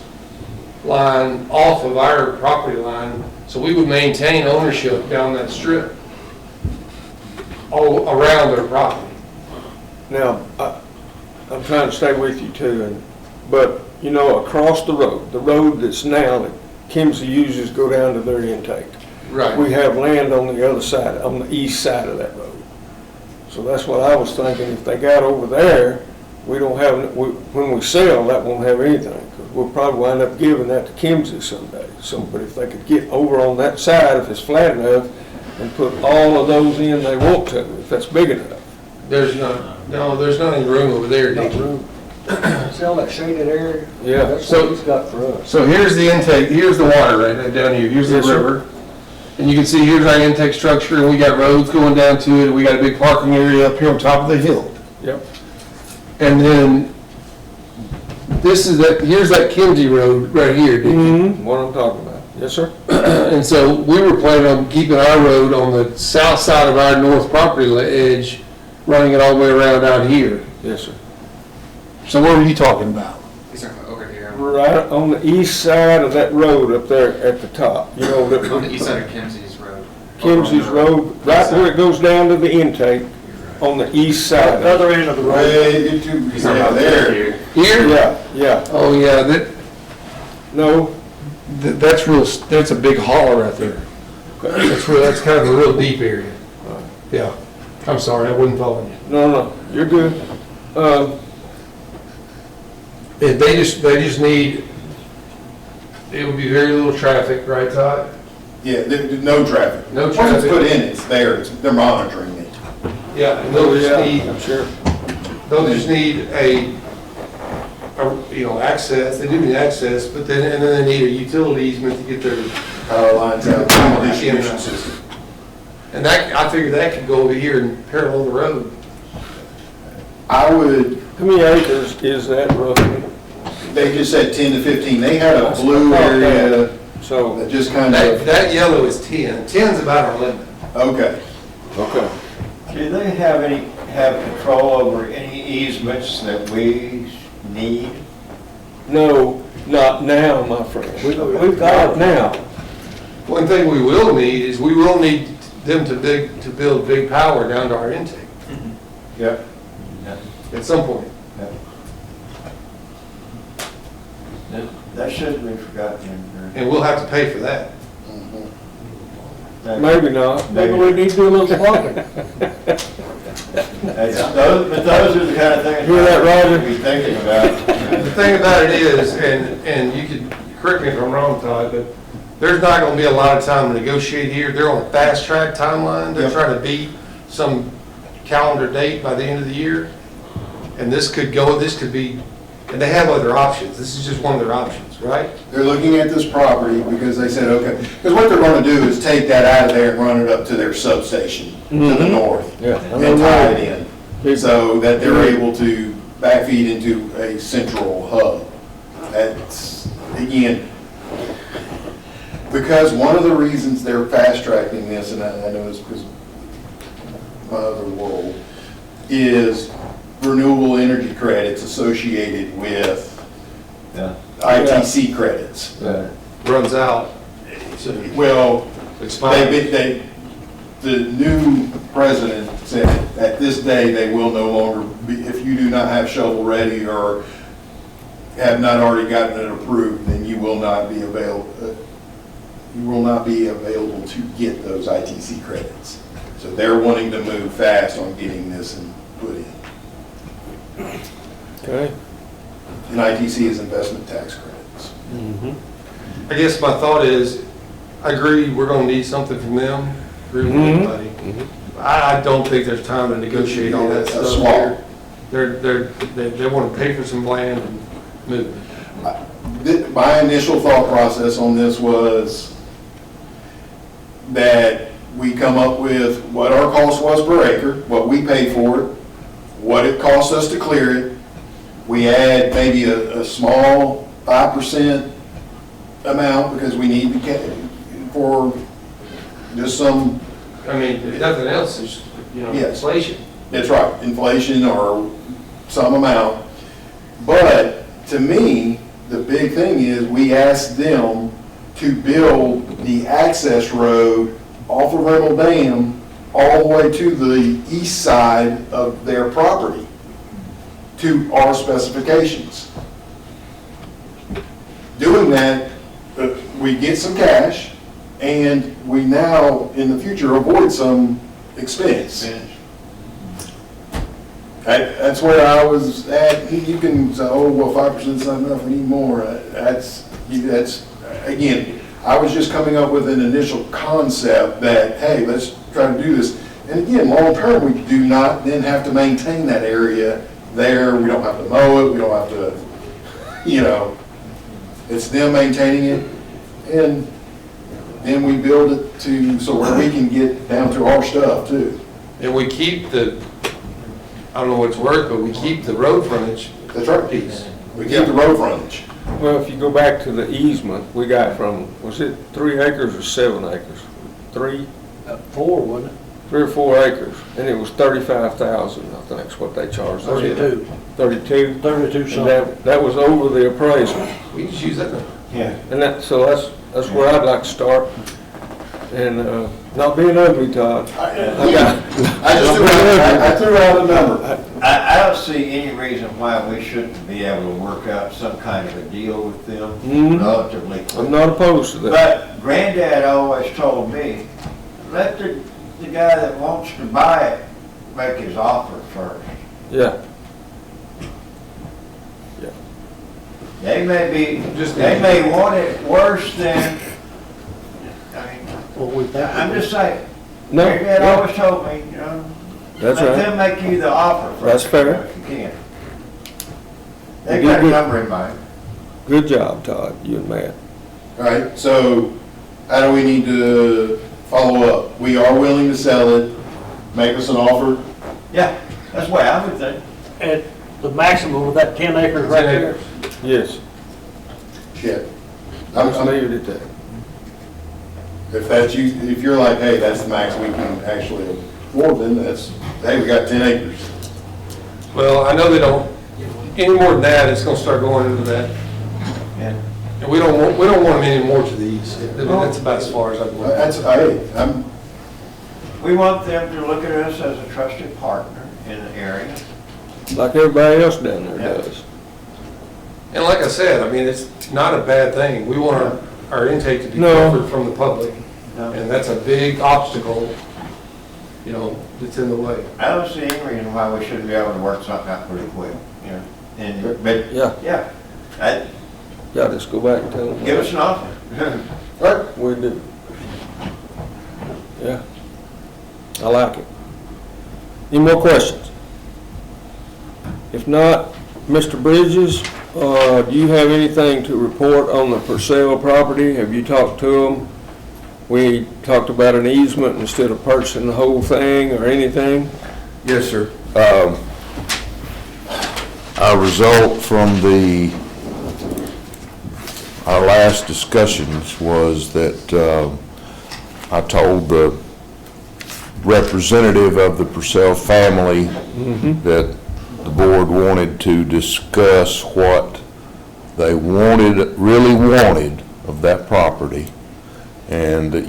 Speaker 6: line off of our property line, so we would maintain ownership down that strip all around their property.
Speaker 1: Now, I'm trying to stay with you too, but across the road that's now that Kimsey uses go down to their intake.
Speaker 6: Right.
Speaker 1: We have land on the other side, on the east side of that road. So that's what I was thinking, if they got over there, we don't have, when we sell, that won't have anything, because we'll probably wind up giving that to Kimsey someday. So, but if they could get over on that side, if it's flat enough, and put all of those in they want to, if that's big enough.
Speaker 6: There's there's not any room over there, Dickie.
Speaker 3: See all that shaded area?
Speaker 1: Yeah.
Speaker 3: That's what he's got for us.
Speaker 6: So here's the intake, here's the water right down here, here's the
Speaker 1: Yes, sir.
Speaker 6: river. And you can see here's our intake structure, and we got roads going down to it, and we got a big parking area up here on top of the hill.
Speaker 1: Yep.
Speaker 6: And then here's that Kinsey Road right here, Dickie.
Speaker 1: Mm-hmm. What I'm talking about. Yes, sir.
Speaker 6: And so we were planning on keeping our road on the south side of our north property edge, running it all the way around out here.
Speaker 1: Yes, sir.
Speaker 6: So what were you talking about?
Speaker 8: These are over here.
Speaker 1: Right on the east side of that road up there at the top,
Speaker 8: On the east side of Kimsey's Road.
Speaker 1: Kimsey's Road, right where it goes down to the intake, on the east side.
Speaker 3: The other end of the road.
Speaker 8: He's talking about
Speaker 2: there.
Speaker 8: here.
Speaker 6: Here?
Speaker 1: Yeah.
Speaker 6: Oh, yeah,
Speaker 1: No,
Speaker 6: that's a big holler right there. That's kind of a real deep area. Yeah. I'm sorry, I wasn't following you.
Speaker 1: no, you're good.
Speaker 6: They just need, it would be very little traffic, right, Todd?
Speaker 2: Yeah, there's no traffic.
Speaker 6: No
Speaker 2: Once
Speaker 6: traffic.
Speaker 2: it's put in, it's there, they're monitoring it.
Speaker 6: Yeah, and they'll
Speaker 1: I'm sure.
Speaker 6: just need access, they do need access, but then they need a utility easement to get their,
Speaker 2: Power lines out, thermal distribution system.
Speaker 6: and I figured that could go over here and parallel the road.
Speaker 2: I would,
Speaker 1: How many acres is that roughly?
Speaker 2: they just said 10 to 15, they had a blue area
Speaker 1: So,
Speaker 2: that just kind of,
Speaker 6: That yellow is 10. 10's about our limit.
Speaker 2: okay.
Speaker 1: okay.
Speaker 5: Do they have control over any easements that we need?
Speaker 1: No, not now, my friend.
Speaker 3: We've got it
Speaker 1: now.
Speaker 6: One thing we will need is we will need them to build big power down to our intake
Speaker 2: Yeah.
Speaker 6: at some point.
Speaker 5: That shouldn't be forgotten in here.
Speaker 6: And we'll have to pay for that.
Speaker 1: Maybe not.
Speaker 3: Maybe we need to do a little plumbing.
Speaker 5: But those are the kind of things.
Speaker 1: Hear that, Roger?
Speaker 5: we be thinking about.
Speaker 6: The thing about it is, and you could correct me if I'm wrong, Todd, but there's not gonna be a lot of time to negotiate here. They're on a fast track timeline. They're
Speaker 2: Yep.
Speaker 6: trying to beat some calendar date by the end of the year. And this could be, and they have other options. This is just one of their options, right?
Speaker 2: They're looking at this property because they said, okay, because what they're gonna do is take that out of there and run it up to their substation to the north.
Speaker 1: Yeah.
Speaker 2: And tie it in, so that they're able to backfeed into a central hub. That's, again, because one of the reasons they're fast tracking this, and I know it's because my other world, is renewable energy credits associated with
Speaker 5: Yeah.
Speaker 2: ITC credits.
Speaker 6: Runs out.
Speaker 2: Well,
Speaker 6: Expires.
Speaker 2: the new president said, at this day, they will no longer be, if you do not have shovel-ready or have not already gotten it approved, then you will not be available to get those ITC credits. So they're wanting to move fast on getting this and put in.
Speaker 1: Okay.
Speaker 2: And ITC is investment tax credits.
Speaker 6: I guess my thought is, I agree, we're gonna need something from them, agree with everybody. I don't think there's time to negotiate all that
Speaker 2: A
Speaker 6: stuff
Speaker 2: swap.
Speaker 6: here. They wanna pay for some land and move.
Speaker 2: My initial thought process on this was that we come up with what our cost was per acre, what we paid for it, what it cost us to clear it. We add maybe a small 5% amount because we need to for just some,
Speaker 6: I mean, if nothing else, is
Speaker 2: Yes.
Speaker 6: inflation.
Speaker 2: that's right, inflation or some amount. But to me, the big thing is we asked them to build the access road off of Reynolds Dam all the way to the east side of their property to our specifications. Doing that, we get some cash and we now, in the future, avoid some expense. That's where I was at. You can say, oh, well, 5% is not enough, we need more. That's, again, I was just coming up with an initial concept that, hey, let's try to do this. And again, long-term, we do not then have to maintain that area there. We don't have to mow it, we don't have to, it's them maintaining it. And then we build it so where we can get down to our stuff too.
Speaker 6: And we keep I don't know what it's worth, but we keep the road frontage
Speaker 2: That's right.
Speaker 6: piece.
Speaker 2: We keep the road frontage.
Speaker 1: Well, if you go back to the easement, we got from, was it 3 acres or 7 acres? 3
Speaker 3: 4, wasn't it?
Speaker 1: 3 or 4 acres, and it was 35,000, I think is what they charged us.
Speaker 3: 32.
Speaker 1: 32?
Speaker 3: 32
Speaker 1: And
Speaker 3: something.
Speaker 1: that was over the appraisal.
Speaker 6: We just use that now.
Speaker 5: Yeah.
Speaker 1: And that's where I'd like to start. And, not being ugly, Todd.
Speaker 2: I threw out a number.
Speaker 5: I don't see any reason why we shouldn't be able to work out some kind of a deal with them relatively
Speaker 1: I'm
Speaker 5: quickly.
Speaker 1: not opposed to that.
Speaker 5: But Granddad always told me, let the guy that wants to buy it make his offer first.
Speaker 1: Yeah.
Speaker 5: They may want it worse than,
Speaker 3: What we think.
Speaker 5: I'm just saying.
Speaker 1: No,
Speaker 5: Granddad
Speaker 1: yeah.
Speaker 5: always told me,
Speaker 1: That's
Speaker 5: let
Speaker 1: right.
Speaker 5: them make you the offer first.
Speaker 1: That's fair.
Speaker 5: If you can. They got a number in mind.
Speaker 1: Good job, Todd, you and Matt.
Speaker 2: All right, so how do we need to follow up? We are willing to sell it, make us an offer.
Speaker 5: Yeah, that's the way I would think.
Speaker 3: At the maximum of that 10 acres right
Speaker 6: 10
Speaker 3: there.
Speaker 6: acres.
Speaker 1: Yes.
Speaker 2: Yeah.
Speaker 1: Let's leave it at that.
Speaker 2: If that's you, if you're like, hey, that's the max we can actually afford, then that's, hey, we got 10 acres.
Speaker 6: Well, I know they don't, any more than that, it's gonna start going into that.
Speaker 5: Yeah.
Speaker 6: And we don't want any more to these. I mean, that's about as far as I go.
Speaker 2: I'm,
Speaker 5: We want them to look at us as a trusted partner in the area.
Speaker 1: Like everybody else down there
Speaker 5: Yeah.
Speaker 1: does.
Speaker 6: And like I said, I mean, it's not a bad thing. We want our intake to be
Speaker 1: No.
Speaker 6: covered from the public. And that's a big obstacle, that's in the way.
Speaker 5: I don't see any reason why we shouldn't be able to work something out pretty quick, but,
Speaker 1: Yeah,
Speaker 5: yeah,
Speaker 1: yeah, just go back and tell them.
Speaker 5: give us an offer.
Speaker 2: right,
Speaker 1: We do. Yeah. I like it. Any more questions? If not, Mr. Bridges, do you have anything to report on the Purcell property? Have you talked to them? We talked about an easement instead of purchasing the whole thing or anything?
Speaker 11: Yes, sir. Our result from our last discussions was that I told the representative of the Purcell family that the board wanted to discuss what they really wanted of that property, and that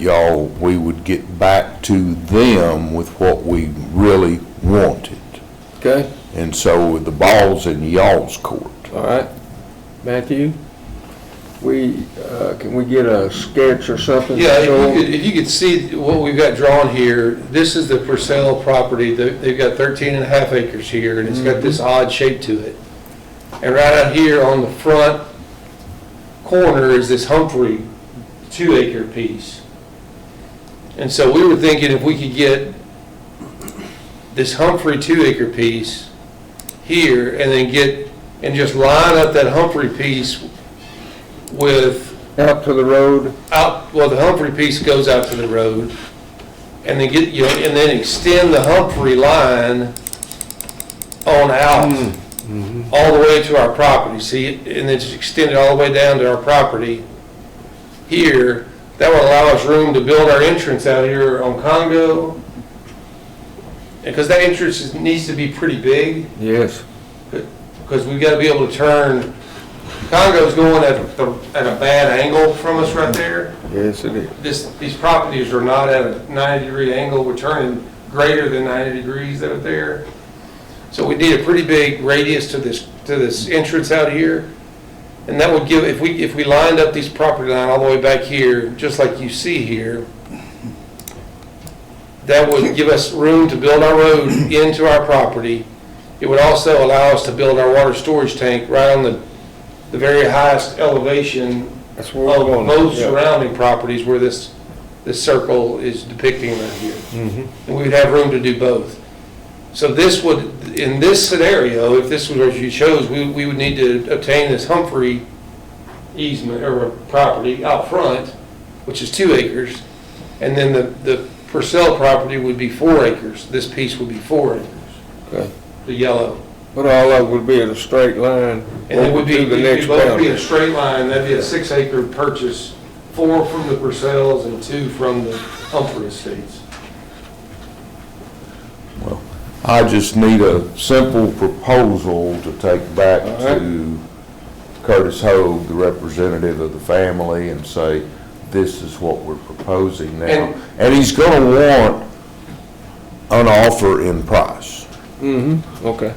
Speaker 11: we would get back to them with what we really wanted.
Speaker 1: Okay,
Speaker 11: And so the ball's in y'all's court.
Speaker 1: all right. Matthew, can we get a sketch or something?
Speaker 6: Yeah, if you could see what we've got drawn here, this is the Purcell property. They've got 13.5 acres here, and it's got this odd shape to it. And right out here on the front corner is this Humphrey 2-acre piece. And so we were thinking if we could get this Humphrey 2-acre piece here, and then just line up that Humphrey piece with
Speaker 1: Out to the road?
Speaker 6: the Humphrey piece goes out to the road, and then and then extend the Humphrey line on out all the way to our property. See, and then just extend it all the way down to our property here. That will allow us room to build our entrance out here on Congo, because that entrance needs to be pretty big,
Speaker 1: Yes.
Speaker 6: because we've got to be able to turn. Congo's going at a bad angle from us right there.
Speaker 1: Yes, it is.
Speaker 6: These properties are not at a 90-degree angle. We're turning greater than 90 degrees out there. So we need a pretty big radius to this entrance out here. And that would give, if we lined up these property line all the way back here, just like you see here, that would give us room to build our road into our property. It would also allow us to build our water storage tank right on the very highest elevation
Speaker 1: That's where we're
Speaker 6: of
Speaker 1: going.
Speaker 6: most
Speaker 1: Yeah.
Speaker 6: surrounding properties where this circle is depicting right here. And we would have room to do both. So this would, in this scenario, if this was what you chose, we would need to obtain this Humphrey easement or property out front, which is 2 acres. And then the Purcell property would be 4 acres. This piece would be 4 acres,
Speaker 1: Okay.
Speaker 6: the yellow.
Speaker 1: But all of it would be at a straight line.
Speaker 6: And it would be,
Speaker 1: over to the next
Speaker 6: both be
Speaker 1: boundary.
Speaker 6: a straight line. That'd be a 6-acre purchase, 4 from the Purcells and 2 from the Humphrey estates.
Speaker 11: I just need a simple proposal to take back
Speaker 1: All right.
Speaker 11: to Curtis Hogue, the representative of the family, and say, this is what we're proposing now. And he's gonna want an offer in price.
Speaker 1: Okay.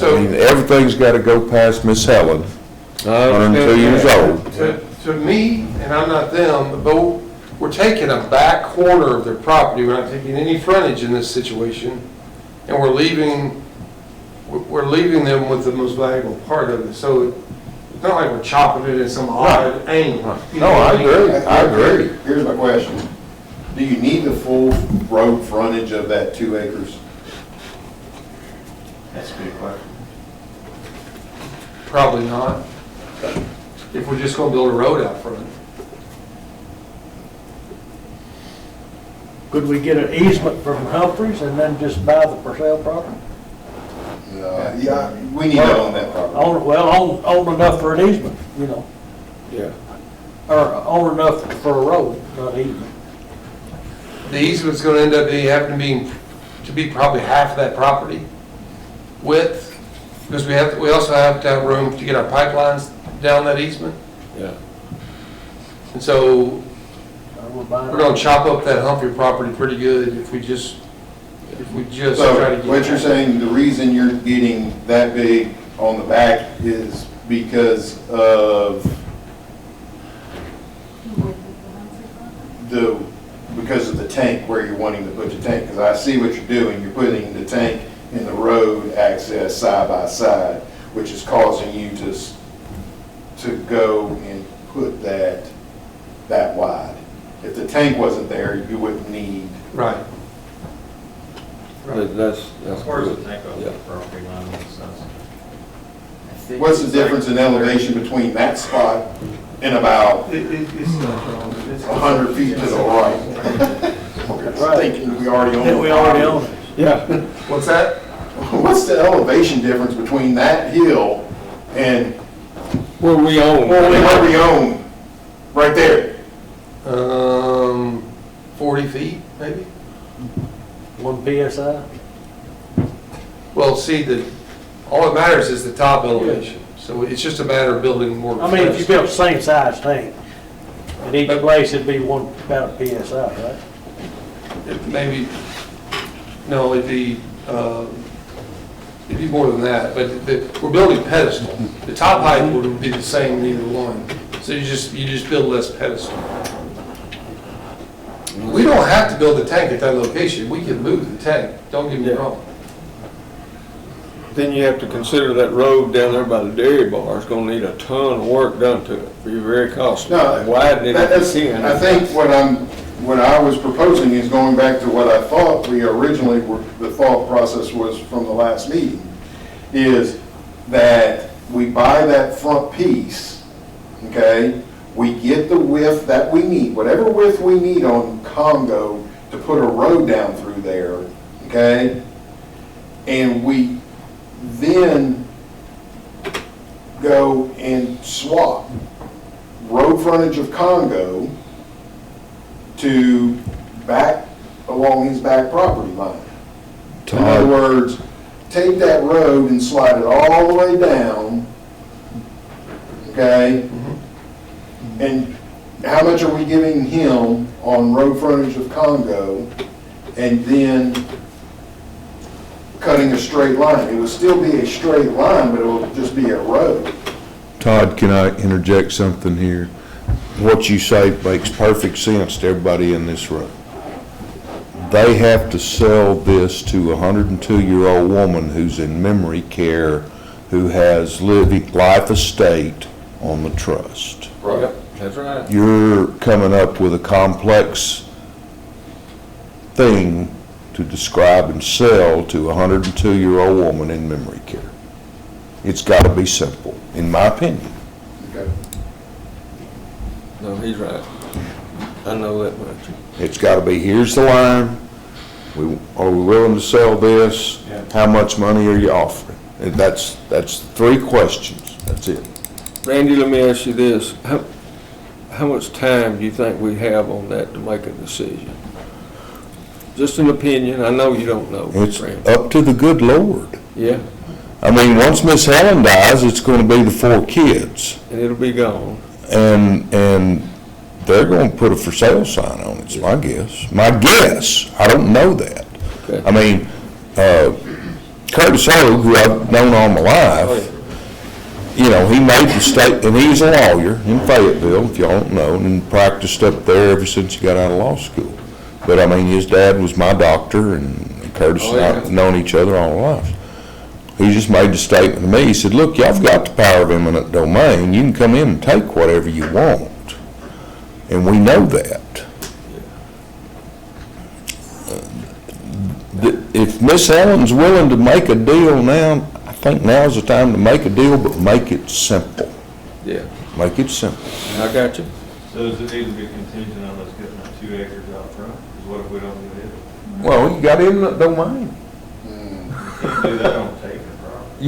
Speaker 11: I mean, everything's gotta go past Miss Helen,
Speaker 1: I understand
Speaker 11: 102 years
Speaker 1: that.
Speaker 11: old.
Speaker 6: To me, and I'm not them, but we're taking a back corner of their property. We're not taking any frontage in this situation. And we're leaving them with the most valuable part of it. So it's not like we're chopping it at some odd angle. You
Speaker 11: No,
Speaker 6: know what
Speaker 11: I agree, I agree.
Speaker 2: Here's my question. Do you need the full road frontage of that 2 acres?
Speaker 5: That's a good question.
Speaker 6: Probably not. If we're just gonna build a road out front.
Speaker 3: Could we get an easement from Humphreys and then just buy the Purcell property?
Speaker 2: Yeah, we need to own that property.
Speaker 3: Own enough for an easement, you know,
Speaker 1: Yeah.
Speaker 3: or own enough for a road, not easement.
Speaker 6: The easement's gonna end up having to be probably half of that property width, because we also have to have room to get our pipelines down that easement.
Speaker 1: Yeah.
Speaker 6: And so
Speaker 3: We're buying.
Speaker 6: we're gonna chop up that Humphrey property pretty good if we just try to
Speaker 2: So
Speaker 6: get.
Speaker 2: what you're saying, the reason you're getting that big on the back is because of because of the tank, where you're wanting to put the tank? Because I see what you're doing. You're putting the tank and the road access side by side, which is causing you to go and put that wide. If the tank wasn't there, you wouldn't need.
Speaker 6: Right.
Speaker 1: That's
Speaker 10: Where's
Speaker 1: good.
Speaker 10: the tank off
Speaker 1: Yeah.
Speaker 10: the property line on the south side?
Speaker 2: What's the difference in elevation between that spot and about
Speaker 10: It's not wrong.
Speaker 2: 100 feet to the right? Thinking we already own.
Speaker 3: That we already own it.
Speaker 1: Yeah,
Speaker 6: What's that?
Speaker 2: What's the elevation difference between that hill and
Speaker 1: where we own.
Speaker 2: where we own, right there?
Speaker 6: 40 feet, maybe?
Speaker 3: 1 PSI.
Speaker 6: Well, see, all that matters is the top elevation. So it's just a matter of building more.
Speaker 3: I mean, if you built the same size tank, at each place it'd be about a PSI, right?
Speaker 6: Maybe, no, it'd be more than that, but we're building pedestal. The top height would be the same in either one. So you just build less pedestal. We don't have to build a tank at that location. We can move the tank, don't get me
Speaker 1: Yeah.
Speaker 6: wrong.
Speaker 1: Then you have to consider that road down there by the dairy bar is gonna need a ton of work done to it, be very costly.
Speaker 2: No,
Speaker 1: Widen it if
Speaker 2: That's,
Speaker 1: you can.
Speaker 2: I think what I was proposing is going back to what I thought we originally were, the thought process was from the last meeting, is that we buy that front piece, okay? We get the width that we need, whatever width we need on Congo to put a road down through there, okay? And we then go and swap road frontage of Congo to back along his back property line. In other
Speaker 11: Todd,
Speaker 2: words, take that road and slide it all the way down, okay? And how much are we giving him on road frontage of Congo, and then cutting a straight line? It would still be a straight line, but it will just be a road.
Speaker 11: Todd, can I interject something here? What you say makes perfect sense to everybody in this room. They have to sell this to a 102-year-old woman who's in memory care, who has life estate on the trust.
Speaker 1: Yep, that's right.
Speaker 11: You're coming up with a complex thing to describe and sell to a 102-year-old woman in memory care. It's got to be simple, in my opinion.
Speaker 2: Okay.
Speaker 1: No, he's right. I know that much.
Speaker 11: It's got to be, here's the line, are we willing to sell this? How much money are you offering? And that's 3 questions, that's it.
Speaker 1: Randy, let me ask you this. How much time do you think we have on that to make a decision? Just an opinion, I know you don't know.
Speaker 11: It's
Speaker 1: Randy.
Speaker 11: up to the good Lord.
Speaker 1: Yeah,
Speaker 11: I mean, once Miss Helen dies, it's going to be the 4 kids.
Speaker 1: and it'll be gone.
Speaker 11: And they're going to put a for sale sign on it, it's my guess. My guess, I don't know that.
Speaker 1: Okay.
Speaker 11: I mean, Curtis Hogue, who I've known all my life, you know, he made the state, and he's a lawyer in Fayetteville, if y'all don't know, and practiced up there ever since he got out of law school. But I mean, his dad was my doctor, and Curtis and I have known each other all our lives. He just made the statement to me, he said, look, y'all have got the power of eminent domain, you can come in and take whatever you want. And we know that. If Miss Helen's willing to make a deal now, I think now's the time to make a deal, but make it simple.
Speaker 1: Yeah,
Speaker 11: Make it simple.
Speaker 1: I got you.
Speaker 10: So does it need to be contingent on us getting that 2 acres out front? Because what if we don't get it?
Speaker 11: Well, you got eminent domain.
Speaker 10: You can't do that on taking property.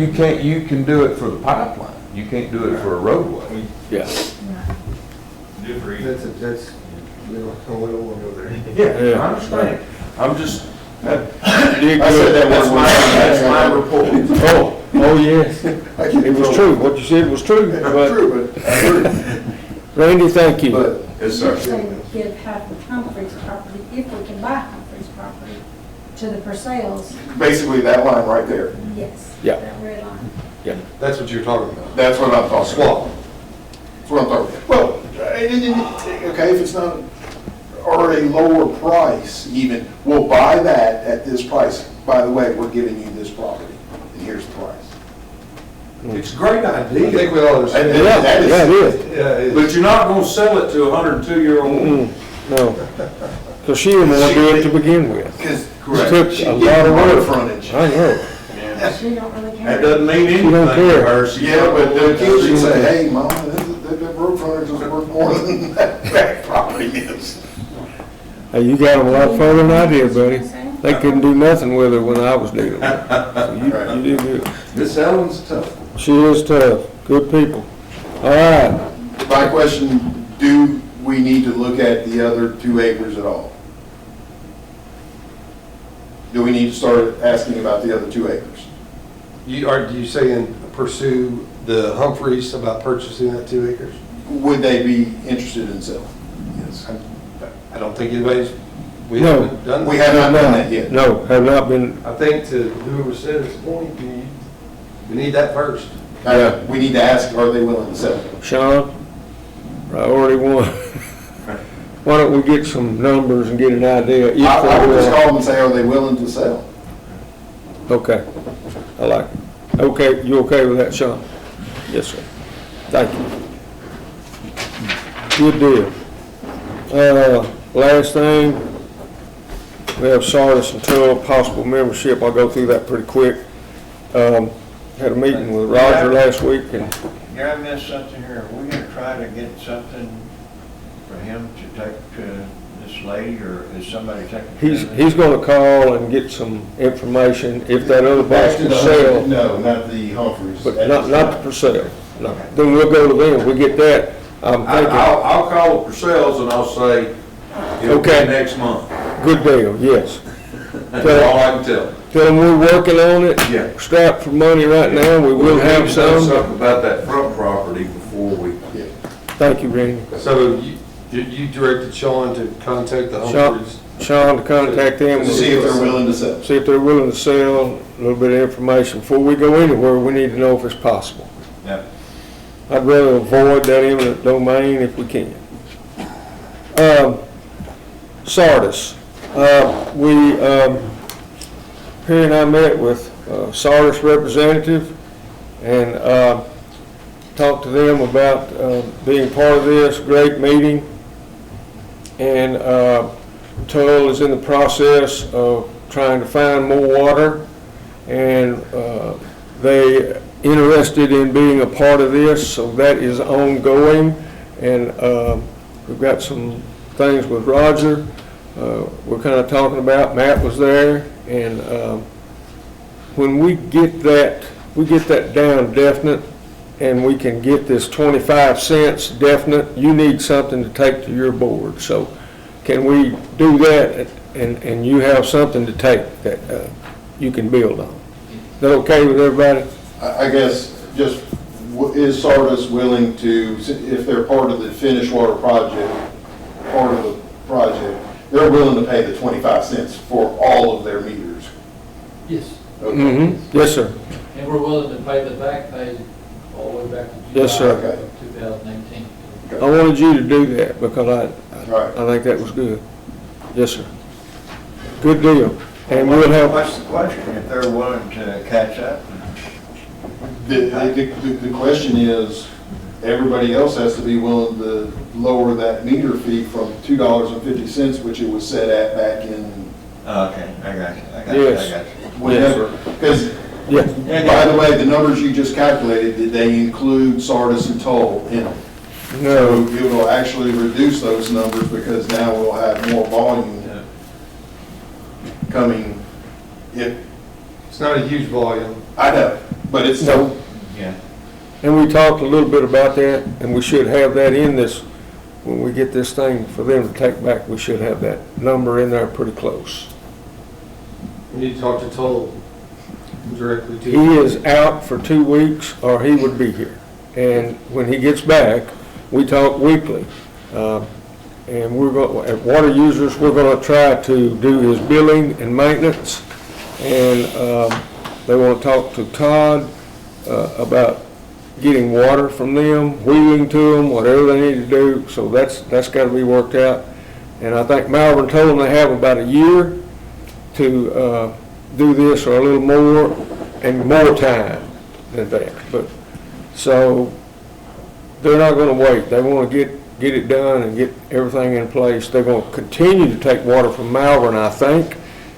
Speaker 11: You can do it for the pipeline. You can't do it for a roadway.
Speaker 1: Yeah.
Speaker 10: Do it for each.
Speaker 6: That's, we don't want to go there.
Speaker 1: Yeah.
Speaker 11: I understand. I'm just,
Speaker 2: I said that
Speaker 11: that's my report.
Speaker 1: Oh, yes. It was true. What you said was true. But
Speaker 2: True, but I heard it.
Speaker 1: Randy, thank you.
Speaker 2: But, yes,
Speaker 9: You're
Speaker 2: sir.
Speaker 9: saying give half of Humphrey's property, if we can buy Humphrey's property, to the for sales,
Speaker 2: Basically, that line right there.
Speaker 9: yes.
Speaker 1: Yeah.
Speaker 9: That red line.
Speaker 6: That's what you're talking about.
Speaker 2: That's what I'm talking
Speaker 6: Swap.
Speaker 2: about. That's what I'm talking about. Well, okay, if it's not, or a lower price even, we'll buy that at this price. By the way, we're giving you this property, and here's the price.
Speaker 12: It's a great
Speaker 6: I think
Speaker 12: idea,
Speaker 6: we all understand.
Speaker 2: And
Speaker 1: Yeah,
Speaker 2: that is-
Speaker 1: yeah, it is.
Speaker 6: Yeah,
Speaker 12: but you're not gonna sell it to a 102-year-old woman.
Speaker 1: No. Because she didn't want to do it to begin with.
Speaker 2: Because Correct.
Speaker 1: Took
Speaker 2: She
Speaker 1: a
Speaker 2: gets
Speaker 1: lot of
Speaker 2: water
Speaker 1: work.
Speaker 2: frontage.
Speaker 1: I know.
Speaker 9: She don't really care.
Speaker 12: That doesn't mean anything
Speaker 1: don't
Speaker 12: to
Speaker 1: care.
Speaker 12: her. She
Speaker 2: Yeah, but the kids
Speaker 12: she
Speaker 2: can say, hey, mama, that road frontage is worth more than that back property is.
Speaker 1: Hey, you got them a lot further than I did, buddy. They couldn't do nothing with her when I was dealing with her. So you did good.
Speaker 12: Miss Ellen's tough.
Speaker 1: She is tough. Good people. All right.
Speaker 2: My question, do we need to look at the other 2 acres at all? Do we need to start asking about the other 2 acres?
Speaker 6: Do you saying pursue the Humphreys about purchasing that 2 acres?
Speaker 2: Would they be interested in selling?
Speaker 6: Yes. I don't think anybody's, we
Speaker 1: No.
Speaker 6: haven't done that.
Speaker 2: We have not done that yet.
Speaker 1: No, have not been,
Speaker 6: I think to whoever said it's point, we need that first.
Speaker 2: We need to ask, are they willing to sell?
Speaker 1: Sean, priority one. Why don't we get some numbers and get an idea? if
Speaker 2: I
Speaker 1: they
Speaker 2: would just
Speaker 1: will.
Speaker 2: call them and say, are they willing to sell?
Speaker 1: Okay, I like it. Okay, you okay with that, Sean? Yes, sir. Thank you. Good deal. Last thing, we have Sardis and Tull possible membership. I'll go through that pretty quick. Had a meeting with Roger last week, and
Speaker 5: Did I miss something here? Are we gonna try to get something for him to take to this lady, or is somebody taking? care of it?
Speaker 1: he's gonna call and get some information if that other box can sell,
Speaker 2: No, not the Humphreys.
Speaker 1: but not for sale. No, then we'll go to them. We get that. I'm thinking,
Speaker 12: I'll call the Purcells and I'll say, it'll be
Speaker 1: Okay.
Speaker 12: next month.
Speaker 1: good deal, yes.
Speaker 12: That's all I can tell.
Speaker 1: Tell them we're working on it.
Speaker 12: Yeah.
Speaker 1: Strapped for money right now. We will
Speaker 12: We need
Speaker 1: have
Speaker 12: to know
Speaker 1: some.
Speaker 12: something about that front property before we.
Speaker 1: Thank you, Randy.
Speaker 6: So you directed Sean to contact the Humphreys?
Speaker 1: Sean to contact them.
Speaker 2: To see if they're willing to sell.
Speaker 1: See if they're willing to sell, a little bit of information. Before we go anywhere, we need to know if it's possible.
Speaker 5: Yeah.
Speaker 1: I'd rather avoid that eminent domain if we can. Sardis. Perry and I met with Sardis representative and talked to them about being part of this great meeting. And Tull is in the process of trying to find more water, and they interested in being a part of this, so that is ongoing. And we've got some things with Roger we're kind of talking about. Matt was there, and when we get that down definite, and we can get this 25 cents definite, you need something to take to your board. So can we do that, and you have something to take that you can build on? Is that okay with everybody?
Speaker 2: I guess, just, is Sardis willing to, if they're part of the finished water project, they're willing to pay the 25 cents for all of their meters?
Speaker 13: Yes,
Speaker 2: Okay.
Speaker 1: Mm-hmm. Yes, sir.
Speaker 13: and we're willing to pay the back pay all the way back to
Speaker 1: Yes, sir.
Speaker 13: July of 2018.
Speaker 1: I wanted you to do that because
Speaker 2: Right.
Speaker 1: I think that was good. Yes, sir. Good deal. And we'll have,
Speaker 5: What's the question, if they're willing to catch up?
Speaker 2: The question is, everybody else has to be willing to lower that meter fee from $2.50, which it was set at back in
Speaker 5: Okay, I got you,
Speaker 1: Yes.
Speaker 5: I got you.
Speaker 2: whenever. Because,
Speaker 1: yeah,
Speaker 2: by the way, the numbers you just calculated, did they include Sardis and Toll in them?
Speaker 1: no,
Speaker 2: So it will actually reduce those numbers because now we'll have more volume coming.
Speaker 6: It's not a huge volume.
Speaker 2: I know, but it's
Speaker 1: no.
Speaker 5: Yeah.
Speaker 1: And we talked a little bit about that, and we should have that in this, when we get this thing for them to take back, we should have that number in there pretty close.
Speaker 6: We need to talk to Toll directly to.
Speaker 1: He is out for 2 weeks, or he would be here. And when he gets back, we talk weekly. And we're going, at Water Users, we're going to try to do his billing and maintenance. And they want to talk to Todd about getting water from them, wheeling to them, whatever they need to do. So that's got to be worked out. And I think Malvern told them they have about a year to do this, or a little more, and more time than that. But so they're not going to wait. They want to get it done and get everything in place. They're going to continue to take water from Malvern, I think,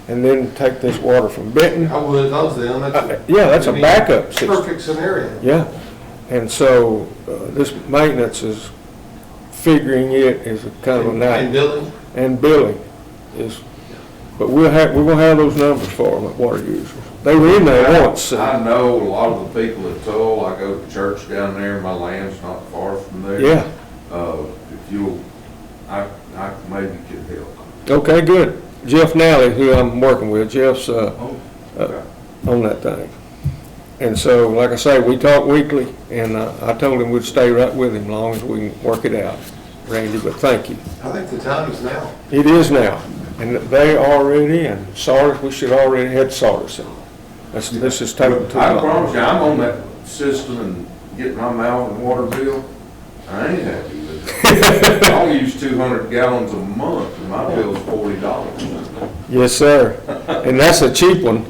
Speaker 1: and then take this water from Benton.
Speaker 6: I would, those them,
Speaker 1: Yeah, that's a backup system.
Speaker 6: perfect scenario.
Speaker 1: Yeah, and so this maintenance is figuring it is a kind of a
Speaker 6: And
Speaker 1: night.
Speaker 6: Billy?
Speaker 1: And billing is, but we're gonna have those numbers for them at water users. They were in there once. so-
Speaker 12: I know a lot of the people at Toll, I go to church down there, my land's not far from there.
Speaker 1: Yeah,
Speaker 12: If you'll, I maybe could help.
Speaker 1: okay, good. Jeff Nally, who I'm working with, Jeff's
Speaker 12: Okay.
Speaker 1: on that thing. And so, like I say, we talk weekly, and I told him we'd stay right with him as long as we can work it out, Randy, but thank you.
Speaker 6: I think the time is now.
Speaker 1: It is now, and they already, and Sardis, we should already had Sardis in. This is taking too
Speaker 12: I
Speaker 1: long.
Speaker 12: promise you, I'm on that system and get my Malvern water bill. I ain't happy with it. I only use 200 gallons a month, and my bill's $40.
Speaker 1: Yes, sir, and that's a cheap one.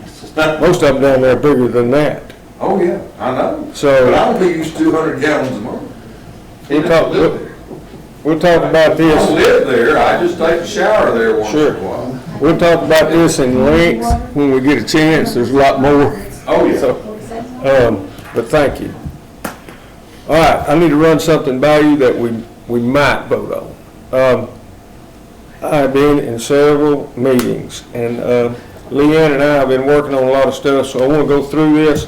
Speaker 1: Most of them down there are bigger than that.
Speaker 12: Oh, yeah, I know.
Speaker 1: So-
Speaker 12: But I only use 200 gallons a month.
Speaker 1: We'll talk about
Speaker 12: I
Speaker 1: this.
Speaker 12: don't live there, I just take a shower there once in
Speaker 1: Sure.
Speaker 12: a while.
Speaker 1: We'll talk about this in length when we get a chance. There's a lot more.
Speaker 12: Oh, yeah.
Speaker 1: So, but thank you. All right, I need to run something by you that we might vote on. I've been in several meetings, and Leanne and I have been working on a lot of stuff, so I want to go through this.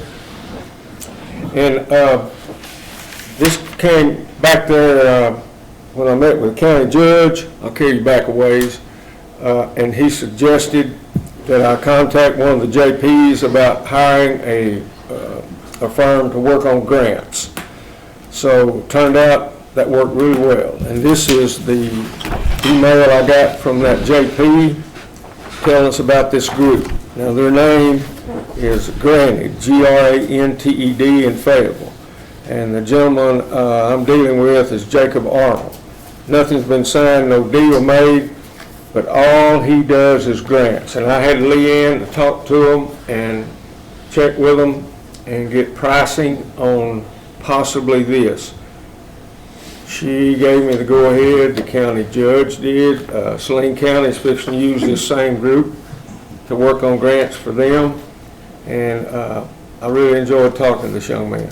Speaker 1: And this came back there when I met with the county judge. I'll carry you back a ways. And he suggested that I contact one of the JPs about hiring a firm to work on grants. So turned out that worked really well. And this is the email I got from that JP telling us about this group. Now their name is Granted, Granted in Fayetteville. And the gentleman I'm dealing with is Jacob Arnold. Nothing's been signed, no deal made, but all he does is grants. And I had Leanne to talk to him and check with him and get pricing on possibly this. She gave me the go-ahead, the county judge did. Saline County is fixing to use this same group to work on grants for them. And I really enjoyed talking to this young man.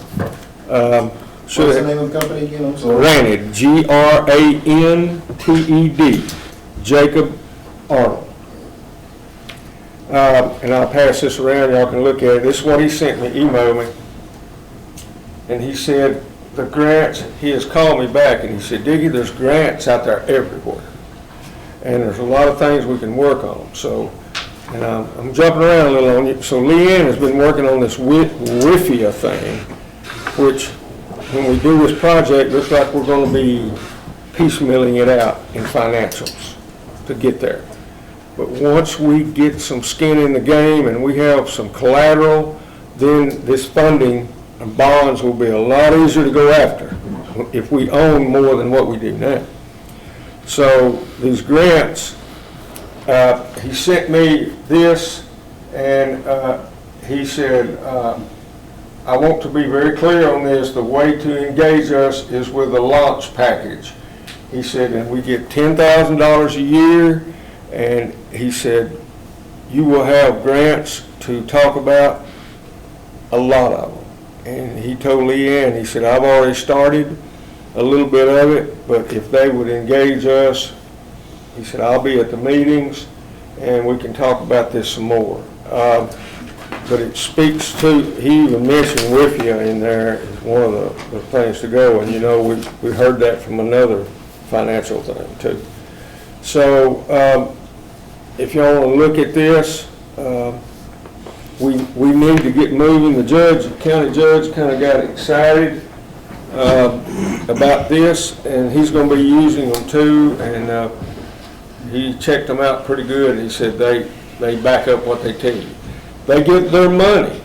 Speaker 2: What's the name of the company again? I'm sorry.
Speaker 1: Granted, Granted, Jacob Arnold. And I'll pass this around, y'all can look at it. This is what he sent me, emailed me. And he said, the grants, he has called me back and he said, Diggy, there's grants out there everywhere. And there's a lot of things we can work on. So, and I'm jumping around a little on you. So Leanne has been working on this WIFIA thing, which when we do this project, looks like we're going to be piecemealing it out in financials to get there. But once we get some skin in the game and we have some collateral, then this funding and bonds will be a lot easier to go after if we own more than what we do now. So these grants, he sent me this, and he said, I want to be very clear on this. The way to engage us is with a launch package. He said, and we get $10,000 a year, and he said, you will have grants to talk about, a lot of them. And he told Leanne, he said, I've already started a little bit of it, but if they would engage us, he said, I'll be at the meetings, and we can talk about this some more. But it speaks to, he even mentioned WIFIA in there as one of the things to go, and you know, we heard that from another financial thing too. So if y'all want to look at this, we need to get moving. The judge, the county judge kind of got excited about this, and he's going to be using them too, and he checked them out pretty good. He said they back up what they tell you. They get their money.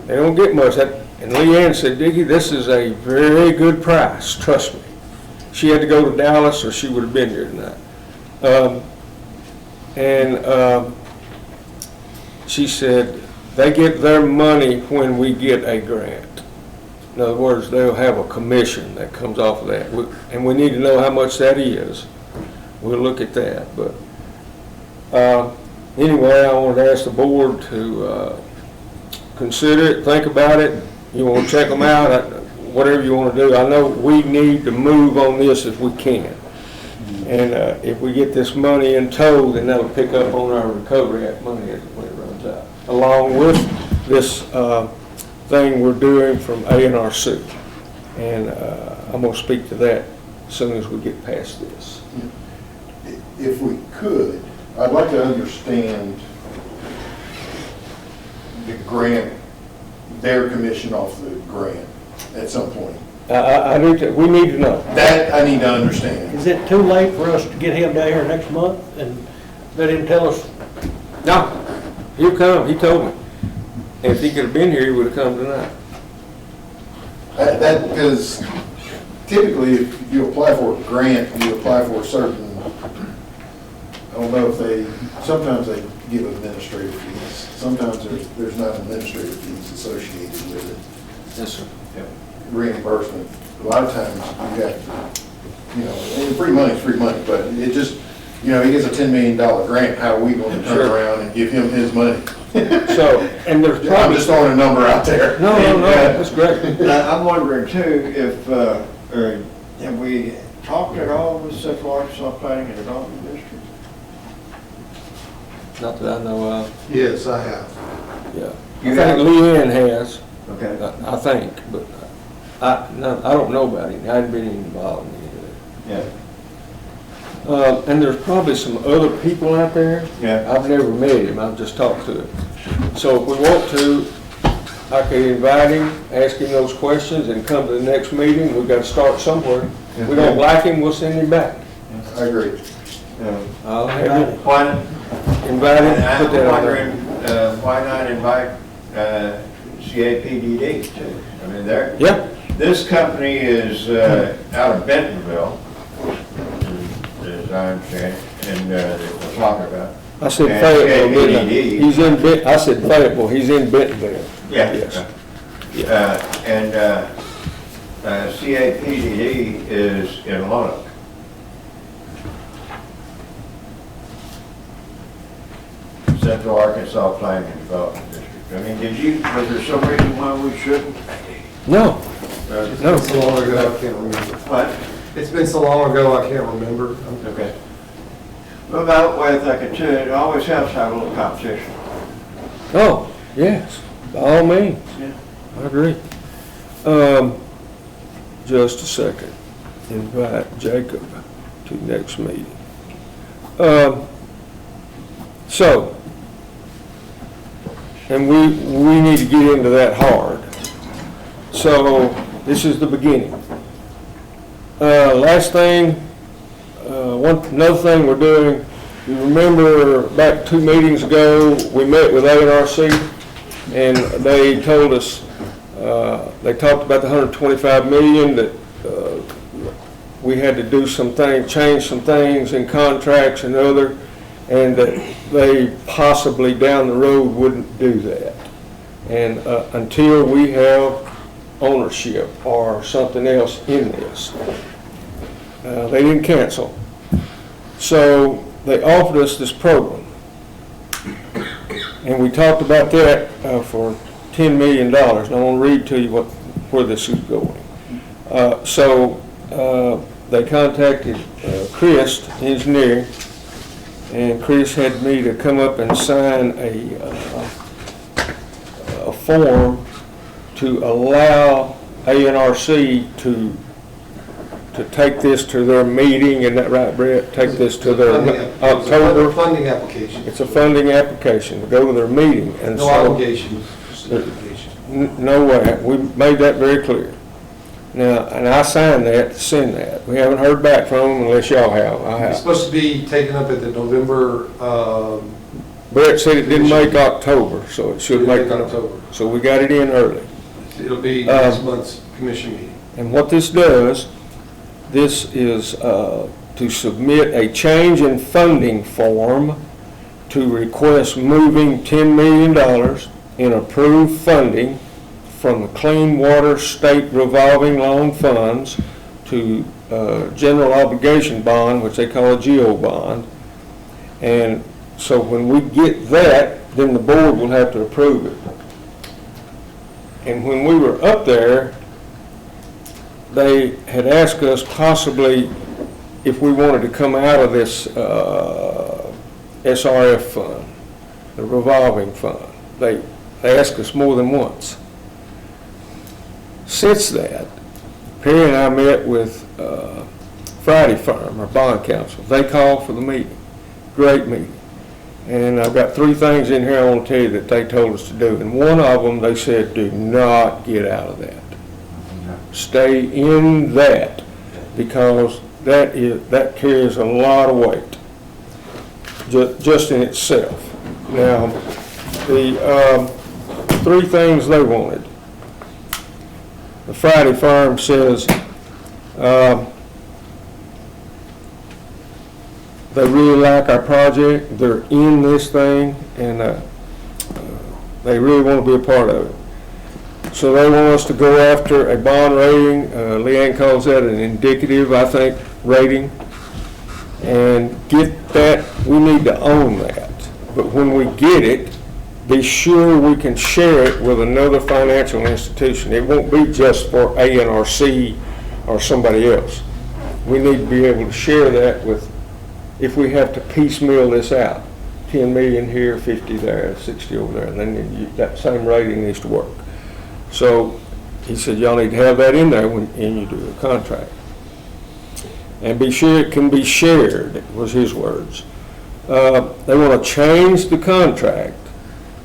Speaker 1: They don't get much. And Leanne said, Diggy, this is a very good price, trust me. She had to go to Dallas or she would have been here tonight. She said, they get their money when we get a grant. In other words, they'll have a commission that comes off of that. And we need to know how much that is. We'll look at that. But anyway, I wanted to ask the board to consider it, think about it. You want to check them out, whatever you want to do. I know we need to move on this if we can. And if we get this money in tow, then that'll pick up on our Recovery Act money when it runs out, along with this thing we're doing from A&RC. And I'm going to speak to that as soon as we get past this.
Speaker 2: If we could, I'd like to understand the grant, their commission off the grant at some point.
Speaker 1: We need to know.
Speaker 2: That I need to understand.
Speaker 3: Is it too late for us to get him down here next month and let him tell us?
Speaker 1: No, he'll come, he told me. And if he could have been here, he would have come tonight.
Speaker 2: Because typically, if you apply for a grant, you apply for a certain, I don't know if sometimes they give administrative fees. Sometimes there's not administrative fees associated with it.
Speaker 1: Yes, sir.
Speaker 2: Reimbursement. A lot of times you got, and free money's free money, but it just, he gets a $10 million grant, how are we going to turn around and give him his money?
Speaker 1: So, and there's
Speaker 2: I'm
Speaker 1: probably.
Speaker 2: just throwing a number out there.
Speaker 1: No, that's great.
Speaker 5: I'm wondering too, if, have we talked at all with Central Arkansas Planning and Development District?
Speaker 1: Not that I know of.
Speaker 6: Yes, I have.
Speaker 1: Yeah.
Speaker 5: You
Speaker 1: I think
Speaker 5: have?
Speaker 1: Leanne has,
Speaker 5: Okay.
Speaker 1: I think, but I don't know about him. I hadn't been involved in any of that.
Speaker 5: Yeah.
Speaker 1: And there's probably some other people out there.
Speaker 5: Yeah.
Speaker 1: I've never met him, I've just talked to him. So if we want to, I could invite him, ask him those questions, and come to the next meeting. We've got to start somewhere. If we don't like him, we'll send him back.
Speaker 2: I agree.
Speaker 1: I'll have him
Speaker 5: Why,
Speaker 1: invite him,
Speaker 5: and
Speaker 1: put that
Speaker 5: I'm
Speaker 1: on there.
Speaker 5: wondering, why not invite CAPDD too? I mean,
Speaker 1: Yeah,
Speaker 5: this company is out of Bentonville, as I understand it, and that we're talking about.
Speaker 1: I said
Speaker 5: And
Speaker 1: Fayetteville, didn't I?
Speaker 5: CAPDD.
Speaker 1: He's in I said Fayetteville, he's in Bentonville.
Speaker 5: Yeah.
Speaker 1: Yes.
Speaker 5: And CAPDD is in Lonoc. Central Arkansas Planning and Development District. I mean, was there some reason why we shouldn't?
Speaker 1: No,
Speaker 6: It's been so long ago, I can't remember.
Speaker 5: What?
Speaker 6: It's been so long ago, I can't remember.
Speaker 5: Okay. Well, about way I think too, it always helps to have a little competition.
Speaker 1: oh, yes, by all means.
Speaker 5: Yeah.
Speaker 1: I agree. Just a second. Invite Jacob to next meeting. So, and we need to get into that hard. So, this is the beginning. Last thing, another thing we're doing, you remember back 2 meetings ago, we met with A&RC, and they told us, they talked about the $125 million, that we had to do some things, change some things in contracts and other, and that they possibly down the road wouldn't do that. And until we have ownership or something else in this, they didn't cancel. So they offered us this program. And we talked about that for $10 million. And I want to read to you where this is going. They contacted Chris Engineering, and Chris had me to come up and sign a form to allow A&RC to take this to their meeting. Isn't that right, Brett? Take this to their October.
Speaker 6: Funding application.
Speaker 1: It's a funding application to go to their meeting. And
Speaker 6: No
Speaker 1: so,
Speaker 6: obligation, just an application.
Speaker 1: No way. We made that very clear. Now, and I signed that to send that. We haven't heard back from them unless y'all have. I
Speaker 6: It's
Speaker 1: have.
Speaker 6: supposed to be taken up at the November,
Speaker 1: Brett said it didn't make October, so it should make
Speaker 6: October.
Speaker 1: So we got it in early.
Speaker 6: It'll be next month's commission meeting.
Speaker 1: And what this does, this is to submit a change in funding form to request moving $10 million in approved funding from the Clean Water State Revolving Loan Funds to General Obligation Bond, which they call a GEO bond. And So when we get that, then the board will have to approve it. And when we were up there, they had asked us possibly if we wanted to come out of this SRF fund, the revolving fund. They asked us more than once. Since that, Perry and I met with Friday Firm, our bond counsel. They called for the meeting. Great meeting. And I've got 3 things in here I want to tell you that they told us to do. And one of them, they said, do not get out of that. Stay in that, because that carries a lot of weight, just in itself. Now, the 3 things they wanted. The Friday Firm says they really like our project, they're in this thing, and they really want to be a part of it. So they want us to go after a bond rating, Leanne calls that an indicative, I think, rating, and get that. We need to own that. But when we get it, be sure we can share it with another financial institution. It won't be just for ANRC or somebody else. We need to be able to share that with, if we have to piecemeal this out, 10 million here, 50 there, 60 over there, and then that same rating needs to work. So he said, y'all need to have that in there when you do a contract. And be sure it can be shared, was his words. They want to change the contract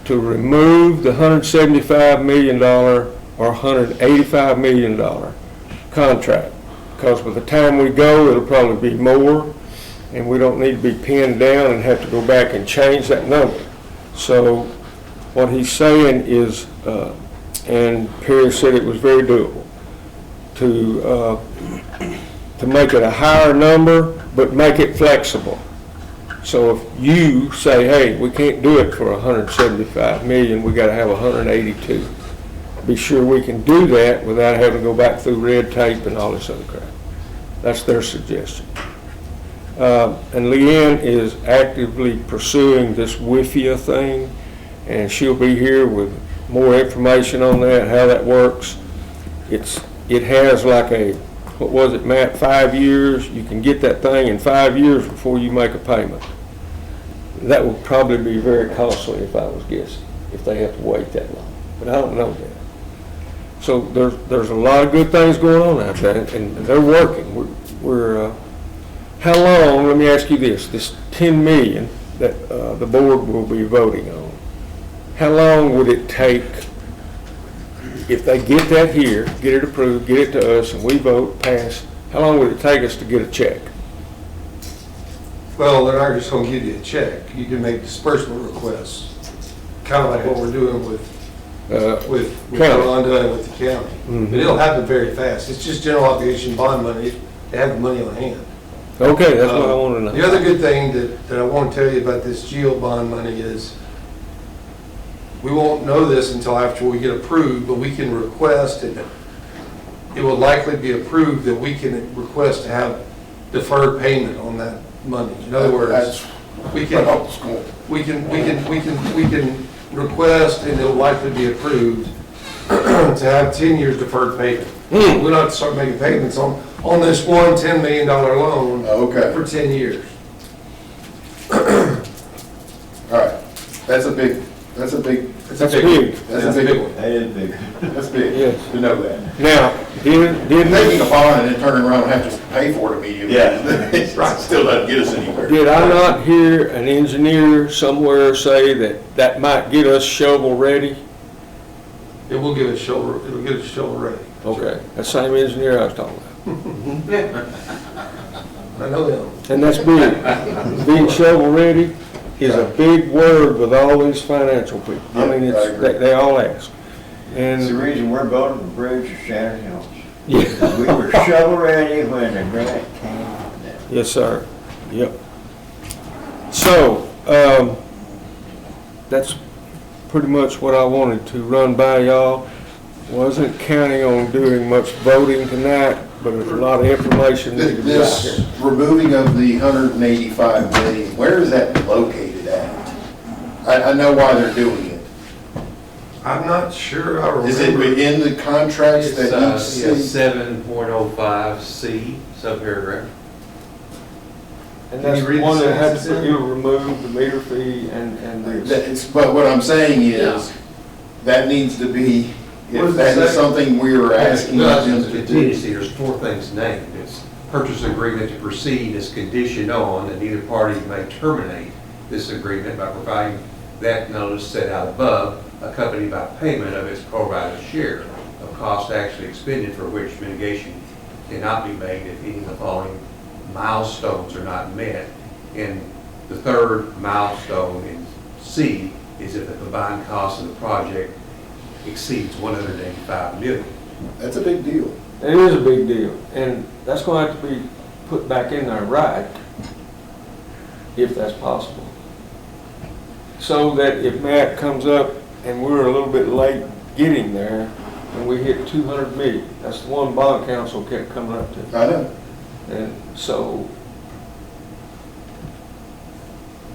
Speaker 1: to remove the $175 million or $185 million contract. Because by the time we go, it'll probably be more, and we don't need to be pinned down and have to go back and change that number. So what he's saying is, and Perry said it was very doable, to make it a higher number, but make it flexible. So if you say, hey, we can't do it for 175 million, we got to have 182. Be sure we can do that without having to go back through red tape and all this other crap. That's their suggestion. And Leanne is actively pursuing this WIFIA thing, and she'll be here with more information on that, how that works. It has like a, what was it, Matt, 5 years? You can get that thing in 5 years before you make a payment. That would probably be very costly if I was guessing, if they have to wait that long. But I don't know that. So there's a lot of good things going on out there, and they're working. We're how long, let me ask you this 10 million that the board will be voting on, how long would it take, if they get that here, get it approved, get it to us, and we vote, pass, how long would it take us to get a check?
Speaker 6: Well, they're not just gonna give you a check. You can make disbursement requests, kind of like what we're doing with Rhonda and with the county.
Speaker 1: Mm-hmm.
Speaker 6: But it'll happen very fast. It's just general obligation bond money. They have the money on hand.
Speaker 1: Okay, that's what I want to know.
Speaker 6: The other good thing that I want to tell you about this GEO bond money is, we won't know this until after we get approved, but we can request, and it will likely be approved, that we can request to have deferred payment on that money. In other words, we can request, and it will likely be approved, to have 10 years deferred payment. We don't have to start making payments on this one $10 million loan for 10 years.
Speaker 2: All right, that's a big one.
Speaker 1: That's big.
Speaker 2: That's a big one.
Speaker 5: That is big.
Speaker 2: That's big,
Speaker 1: Yes.
Speaker 2: to know that.
Speaker 1: Now, did
Speaker 2: Taking a bond and then turning around and have to pay for it immediately.
Speaker 5: Yeah.
Speaker 2: It still doesn't get us anywhere.
Speaker 1: Did I not hear an engineer somewhere say that might get us shovel ready?
Speaker 6: It will get us shovel, it'll get us shovel ready.
Speaker 1: Okay, that same engineer I was talking about.
Speaker 6: I know them.
Speaker 1: And that's big. Being shovel ready is a big word with all these financial people. I mean,
Speaker 2: Yeah, I agree.
Speaker 1: they all ask.
Speaker 5: It's the
Speaker 1: And,
Speaker 5: reason we're building the bridge to Shannon Hills.
Speaker 1: yeah,
Speaker 5: We were shovel ready when the grant came down.
Speaker 1: yes, sir. Yep. So, that's pretty much what I wanted to run by y'all. Wasn't counting on doing much voting tonight, but there's a lot of information needed to be out
Speaker 2: This
Speaker 1: here.
Speaker 2: removing of the 185 million, where is that located at? I know why they're doing it.
Speaker 6: I'm not sure, I remember.
Speaker 2: Is it within the contracts that each city?
Speaker 14: 7.05C, subparagraph.
Speaker 1: And
Speaker 6: Can
Speaker 1: that's
Speaker 6: you
Speaker 1: the
Speaker 6: read the
Speaker 1: one that had
Speaker 6: sentences
Speaker 1: to,
Speaker 6: in?
Speaker 1: you remove the meter fee and the.
Speaker 2: But what I'm saying is, that needs to be,
Speaker 6: What
Speaker 2: if
Speaker 6: does it
Speaker 2: that is
Speaker 6: say?
Speaker 2: something we were asking
Speaker 14: Well,
Speaker 2: them
Speaker 14: it's a
Speaker 2: to do.
Speaker 14: contingency, there's 4 things named. It's purchase agreement to proceed is conditioned on that neither party may terminate this agreement by providing that notice set out above, accompanied by payment of its prorated share of cost actually expended for which mitigation cannot be made if any of the following milestones are not met. And the third milestone in C is if the combined cost of the project exceeds $185 million.
Speaker 2: That's a big deal.
Speaker 1: It is a big deal, and that's gonna have to be put back in there right, if that's possible. So that if Matt comes up and we're a little bit late getting there, and we hit 200 million, that's the one bond council kept coming up to.
Speaker 2: I know.
Speaker 1: And so,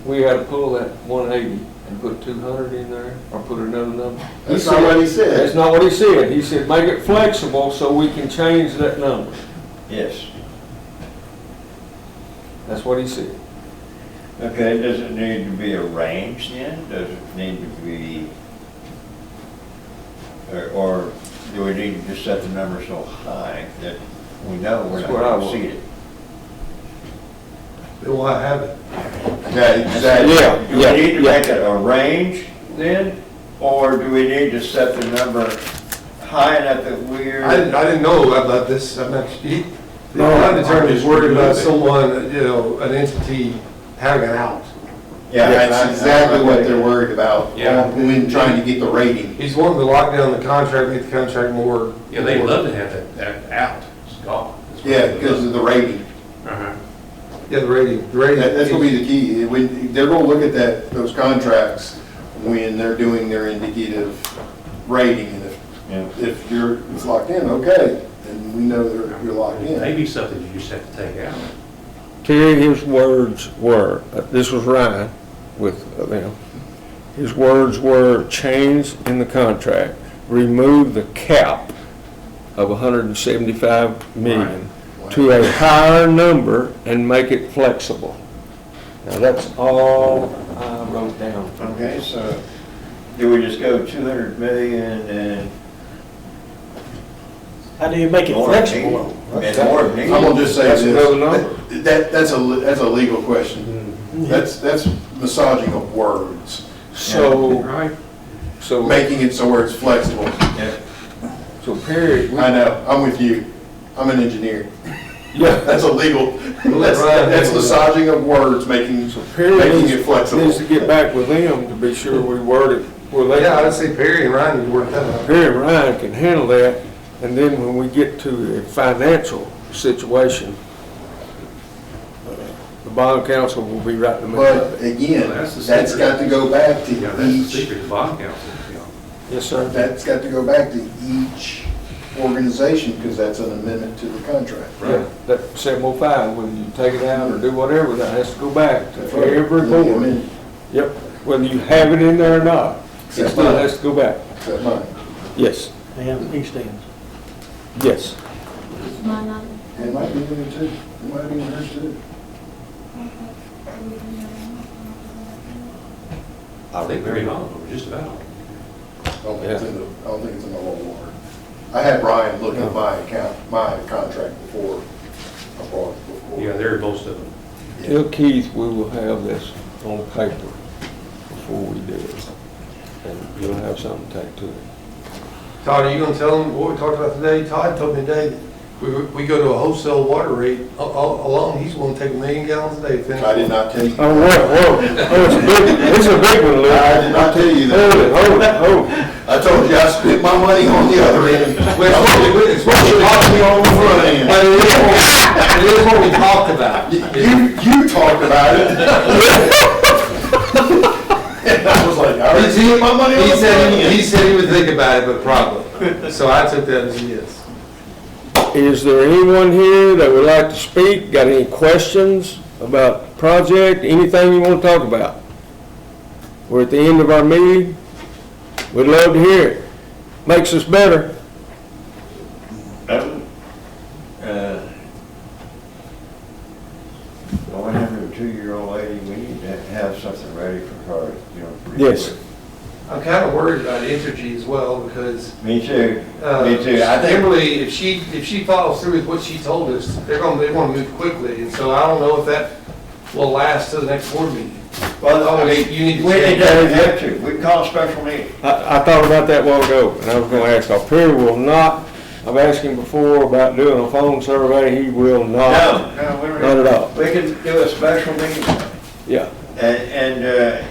Speaker 1: we had to pull that 180 and put 200 in there, or put another number.
Speaker 2: That's not what he said.
Speaker 1: That's not what he said. He said, make it flexible so we can change that number.
Speaker 5: Yes.
Speaker 1: That's what he said.
Speaker 5: Okay, does it need to be a range then? Does it need to be, or do we need to just set the number so high that we know we're
Speaker 1: That's
Speaker 5: not
Speaker 1: what I
Speaker 5: going to
Speaker 1: would.
Speaker 5: exceed it?
Speaker 6: Then why have it?
Speaker 2: Yeah, exactly.
Speaker 5: Do we need to make it a range then? Or do we need to set the number high enough that we're?
Speaker 6: I didn't know about this, I'm not, the bond attorney is worried about someone, an entity having an out.
Speaker 2: Yeah, that's exactly what they're worried about,
Speaker 14: Yeah.
Speaker 2: when trying to get the rating.
Speaker 6: He's wanting to lock down the contract, make the contract more.
Speaker 14: Yeah, they'd love to have that out, it's gone.
Speaker 2: Yeah, because of the rating.
Speaker 14: Uh-huh.
Speaker 6: Yeah, the rating.
Speaker 2: That's gonna be the key. When, they're gonna look at those contracts when they're doing their indicative rating. And if it's locked in, okay, then we know you're locked in.
Speaker 14: Maybe something you just have to take out.
Speaker 1: Terry, his words were, this was Ryan with them, his words were, change in the contract, remove the cap of 175 million to a higher number and make it flexible. Now, that's all I wrote down.
Speaker 5: Okay, so do we just go 200 million and?
Speaker 3: How do you make it
Speaker 5: more
Speaker 3: flexible?
Speaker 5: need- And more
Speaker 2: I'm
Speaker 5: need?
Speaker 2: gonna just say
Speaker 1: That's
Speaker 2: this.
Speaker 1: another number.
Speaker 2: That's a legal question. That's massaging of words,
Speaker 1: So,
Speaker 14: Right.
Speaker 1: so,
Speaker 2: making it so where it's flexible.
Speaker 5: Yeah.
Speaker 1: so Perry,
Speaker 2: I know, I'm with you. I'm an engineer.
Speaker 1: yeah,
Speaker 2: That's illegal.
Speaker 6: Let Ryan
Speaker 2: That's
Speaker 6: handle
Speaker 2: massaging of words, making
Speaker 1: Perry
Speaker 2: it
Speaker 1: needs
Speaker 2: flexible.
Speaker 1: to get back with them to be sure we word it where they.
Speaker 6: Yeah, I'd say Perry and Ryan would work that out.
Speaker 1: Perry and Ryan can handle that, and then when we get to a financial situation, the bond council will be right in the middle of
Speaker 2: But
Speaker 1: it.
Speaker 2: again,
Speaker 14: Well, that's the
Speaker 2: that's
Speaker 14: secret.
Speaker 2: got to go back to
Speaker 14: Yeah, that's the
Speaker 2: each,
Speaker 14: secret of bond council, you know.
Speaker 1: Yes, sir.
Speaker 2: that's got to go back to each organization, because that's an amendment to the contract.
Speaker 1: Yeah, that 705, whether you take it out or do whatever, that has to go back to every board.
Speaker 2: Amendment,
Speaker 1: Yep, whether you have it in there or not, it
Speaker 2: Except
Speaker 1: still
Speaker 2: mine.
Speaker 1: has to go back.
Speaker 2: Except mine.
Speaker 1: Yes,
Speaker 3: And East End.
Speaker 1: yes.
Speaker 9: Mine not.
Speaker 2: It might be in there too. It might be in hers too.
Speaker 14: I think very long, just about.
Speaker 2: I don't think it's in the, I don't think it's in the whole warrant. I had Brian look at my account, my contract before I brought it before.
Speaker 14: Yeah, there are most of them.
Speaker 1: Tell Keith we will have this on paper before we do it, and you'll have something tacked to it.
Speaker 6: Todd, are you gonna tell them what we talked about today? Todd told me today that we go to a wholesale water rate alone, he's willing to take 1 million gallons a day to finish.
Speaker 2: I did not tell you.
Speaker 1: Oh, whoa, it's a big one, Lou.
Speaker 2: I did not tell you that.
Speaker 1: Hold it.
Speaker 2: I told you I spent my money on the other end.
Speaker 6: It's what we
Speaker 2: talked to me on the front end.
Speaker 6: But it is what we talked about.
Speaker 2: You talked about it. And I was like, I already spent my money on the front end.
Speaker 6: He said he would think about it, but probably. So I took that as a yes.
Speaker 1: Is there anyone here that would like to speak? Got any questions about the project? Anything you want to talk about? We're at the end of our meeting. We'd love to hear it. Makes us better.
Speaker 5: Well, I have a 2-year-old lady, we need to have something ready for her, you know. pretty
Speaker 1: Yes.
Speaker 5: quick.
Speaker 6: I'm kind of worried about Entergy as well, because
Speaker 5: Me too, me too. I think,
Speaker 6: Kimberly, if she follows through with what she told us, they want to move quickly, and so I don't know if that will last to the next board meeting.
Speaker 5: well, I mean,
Speaker 6: You need to
Speaker 5: we
Speaker 6: change
Speaker 5: don't
Speaker 6: that.
Speaker 5: have to, we can call a special meeting.
Speaker 1: I thought about that a while ago, and I was gonna ask, Perry will not, I've asked him before about doing a phone survey, he will not.
Speaker 5: No, we don't.
Speaker 1: Not at all.
Speaker 5: We can do a special meeting.
Speaker 1: Yeah,
Speaker 5: And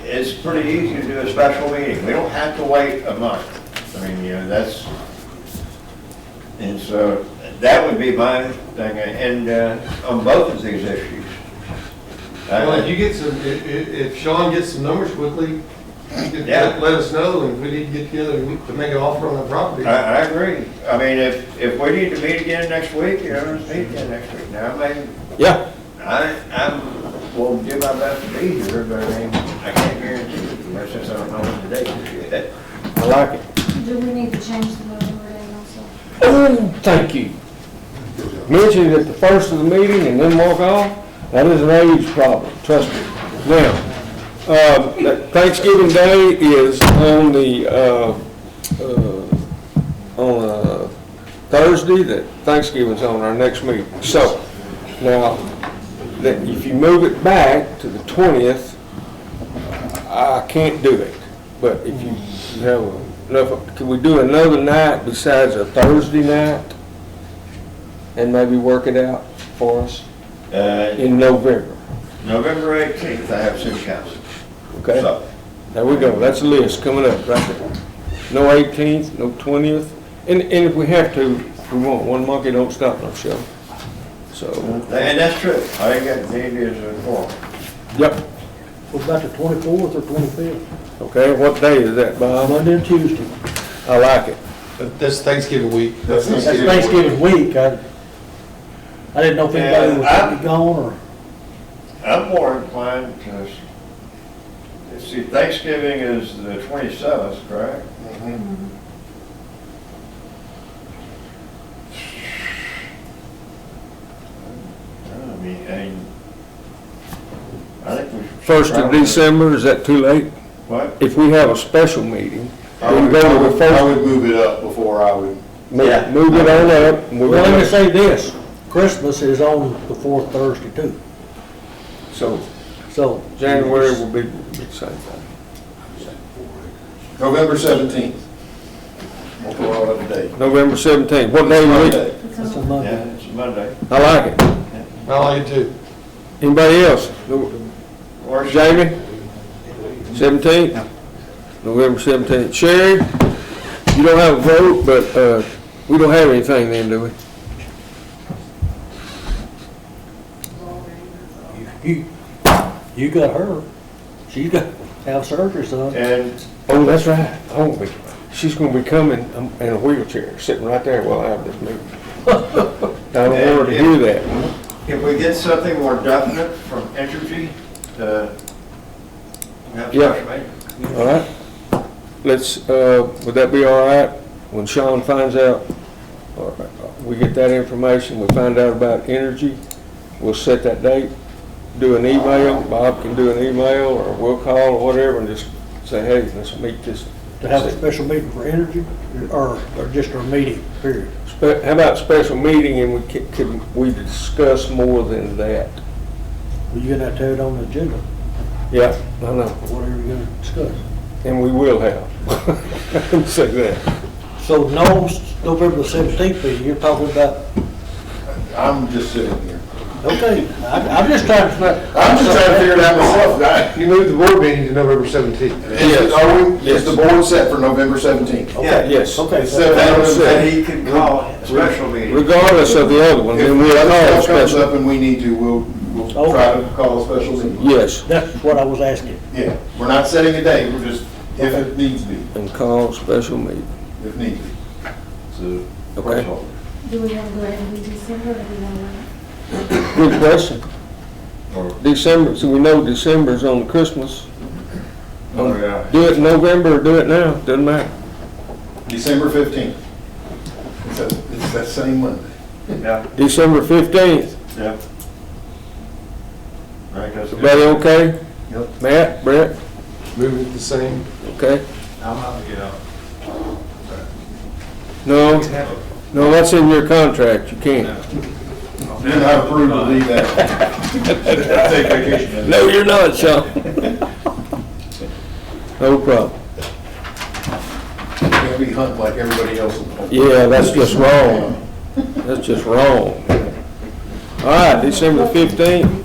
Speaker 5: it's pretty easy to do a special meeting. We don't have to wait a month. I mean, you know, and so that would be my thing, and on both of these issues.
Speaker 6: Well, if you get some, if Sean gets some numbers quickly, you could
Speaker 5: Yeah.
Speaker 6: let us know, and we need to get together to make an offer on the property.
Speaker 5: I agree. I mean, if we need to meet again next week, you know, let's meet again next week. Now, I mean,
Speaker 1: yeah,
Speaker 5: I will do my best to be here, but I mean, I can't guarantee it, since I don't know when the date is yet.
Speaker 1: I like it.
Speaker 9: Do we need to change the November date also?
Speaker 1: Oh, thank you. Mention it at the first of the meeting and then walk off, that is an age problem, trust me. Now, that Thanksgiving Day is on Thursday, that Thanksgiving's on our next meeting. So, now, that if you move it back to the 20th, I can't do it. But if you have enough, can we do another night besides a Thursday night? And maybe work it out for us in November?
Speaker 5: November 18th, I have city council.
Speaker 1: Okay,
Speaker 5: So,
Speaker 1: there we go, that's a list coming up right there. No 18th, no 20th, and if we have to, we won't, one monkey don't stop no show. So,
Speaker 5: and that's true. I think that maybe is a form.
Speaker 1: yep,
Speaker 3: What about the 24th or 25th?
Speaker 1: okay, what day is that, Bob?
Speaker 3: Monday and Tuesday.
Speaker 1: I like it.
Speaker 6: That's Thanksgiving week.
Speaker 3: That's Thanksgiving week. I didn't know if anybody was gonna be gone or.
Speaker 5: I'm more inclined to, see, Thanksgiving is the 27th, correct? I think we.
Speaker 1: First of December, is that too late?
Speaker 5: What?
Speaker 1: If we have a special meeting,
Speaker 2: I
Speaker 1: we can
Speaker 2: would,
Speaker 1: go to the first,
Speaker 2: move it up before I would.
Speaker 5: Yeah.
Speaker 1: move it on up. and we'll
Speaker 3: Well, let me
Speaker 1: go.
Speaker 3: say this, Christmas is on the fourth Thursday too,
Speaker 1: So,
Speaker 3: so.
Speaker 1: January will be the same thing.
Speaker 2: November 17th. We'll go all up to date.
Speaker 1: November 17th, what day of the week?
Speaker 2: Monday.
Speaker 9: It's
Speaker 3: That's a
Speaker 9: on-
Speaker 3: Monday.
Speaker 5: Yeah, it's Monday.
Speaker 1: I like it.
Speaker 6: I like it too.
Speaker 1: Anybody else?
Speaker 5: Or
Speaker 1: Jamie? 17th? November 17th. Sherry, you don't have a vote, but we don't have anything then, do we?
Speaker 3: You got her. She got, have surgery, son.
Speaker 5: And
Speaker 1: Oh, that's right. Oh, she's gonna be coming in a wheelchair, sitting right there while I have this meeting. I don't want her to hear that.
Speaker 5: if we get something more definite from Entergy, we have a
Speaker 1: Yeah.
Speaker 5: special meeting.
Speaker 1: All right? Let's, would that be all right? When Sean finds out, or we get that information, we find out about energy, we'll set that date, do an email, Bob can do an email, or we'll call or whatever, and just say, hey, let's meet this.
Speaker 3: To have a special meeting for energy, or just a meeting, period.
Speaker 1: How about special meeting, and could we discuss more than that?
Speaker 3: Well, you're gonna have to have it on the agenda,
Speaker 1: Yeah, I know,
Speaker 3: whatever you're gonna discuss.
Speaker 1: and we will have. I can say that.
Speaker 3: So no, November the 17th meeting, you're talking about,
Speaker 2: I'm just sitting here.
Speaker 3: okay, I'm just trying to.
Speaker 2: I'm just trying to figure it out myself.
Speaker 6: You moved the board meeting to November 17th.
Speaker 2: Is the board set for November 17th?
Speaker 1: Okay, yes.
Speaker 3: Okay, so
Speaker 5: And he can call a special meeting.
Speaker 1: Regardless of the other one, then we'll
Speaker 2: If
Speaker 1: call a
Speaker 2: other stuff comes
Speaker 1: special.
Speaker 2: up and we need to, we'll try to call a special meeting.
Speaker 1: Yes,
Speaker 3: that's what I was asking.
Speaker 2: Yeah, we're not setting a date, we're just, if it needs to be,
Speaker 1: and call a special meeting.
Speaker 2: if need be. So,
Speaker 1: Okay.
Speaker 9: Do we want to go ahead and do December, or do we want to wait?
Speaker 1: Good question. December, so we know December's on Christmas.
Speaker 10: Oh, yeah.
Speaker 1: Do it in November or do it now, doesn't matter.
Speaker 2: December 15th. It's that same Monday.
Speaker 5: Yeah,
Speaker 1: December 15th.
Speaker 5: yeah. Right, that's good.
Speaker 1: Everybody okay?
Speaker 2: Yep.
Speaker 1: Matt, Brett,
Speaker 6: Move it the same.
Speaker 1: okay?
Speaker 10: I'm not gonna get out.
Speaker 1: No, no, that's in your contract, you can't.
Speaker 2: You're not approved to leave that. Take vacation.
Speaker 1: No, you're not, Sean. No problem.
Speaker 2: Can't be hunting like everybody else.
Speaker 1: Yeah, that's just wrong. That's just wrong. All right, December 15th.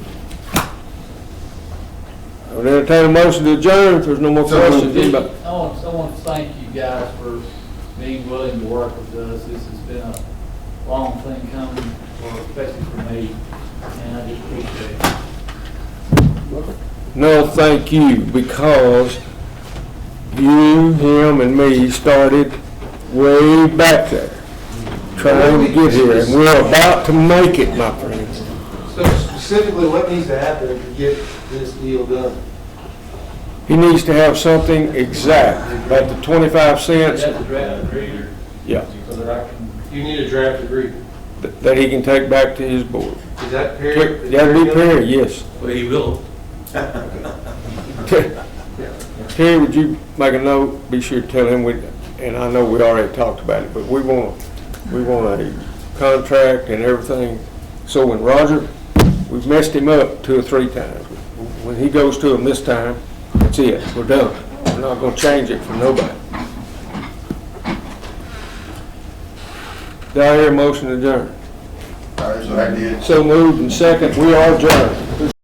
Speaker 1: I would entertain a motion to adjourn if there's no more questions. Anybody?
Speaker 13: I want to thank you guys for being willing to work with us. This has been a long thing coming, especially for me, and I just appreciate it.
Speaker 1: No, thank you, because you, him, and me started way back there, trying to get here, and we're about to make it, my friends.
Speaker 6: So specifically, what needs to happen to get this deal done?
Speaker 1: He needs to have something exact, about the 25 cents,
Speaker 13: That's a draft agreement,
Speaker 1: yeah,
Speaker 13: so that I can,
Speaker 6: You need a draft agreement.
Speaker 1: that he can take back to his board.
Speaker 6: Is that period?
Speaker 1: That'll be Perry, yes.
Speaker 13: well, he will.
Speaker 1: Terry, would you make a note, be sure to tell him and I know we already talked about it, but we want a contract and everything. So when Roger, we've messed him up 2 or 3 times. When he goes to him this time, that's it, we're done. We're not gonna change it for nobody. Do I hear a motion to adjourn?
Speaker 2: All right, so I did.
Speaker 1: So moved and second, we are adjourned.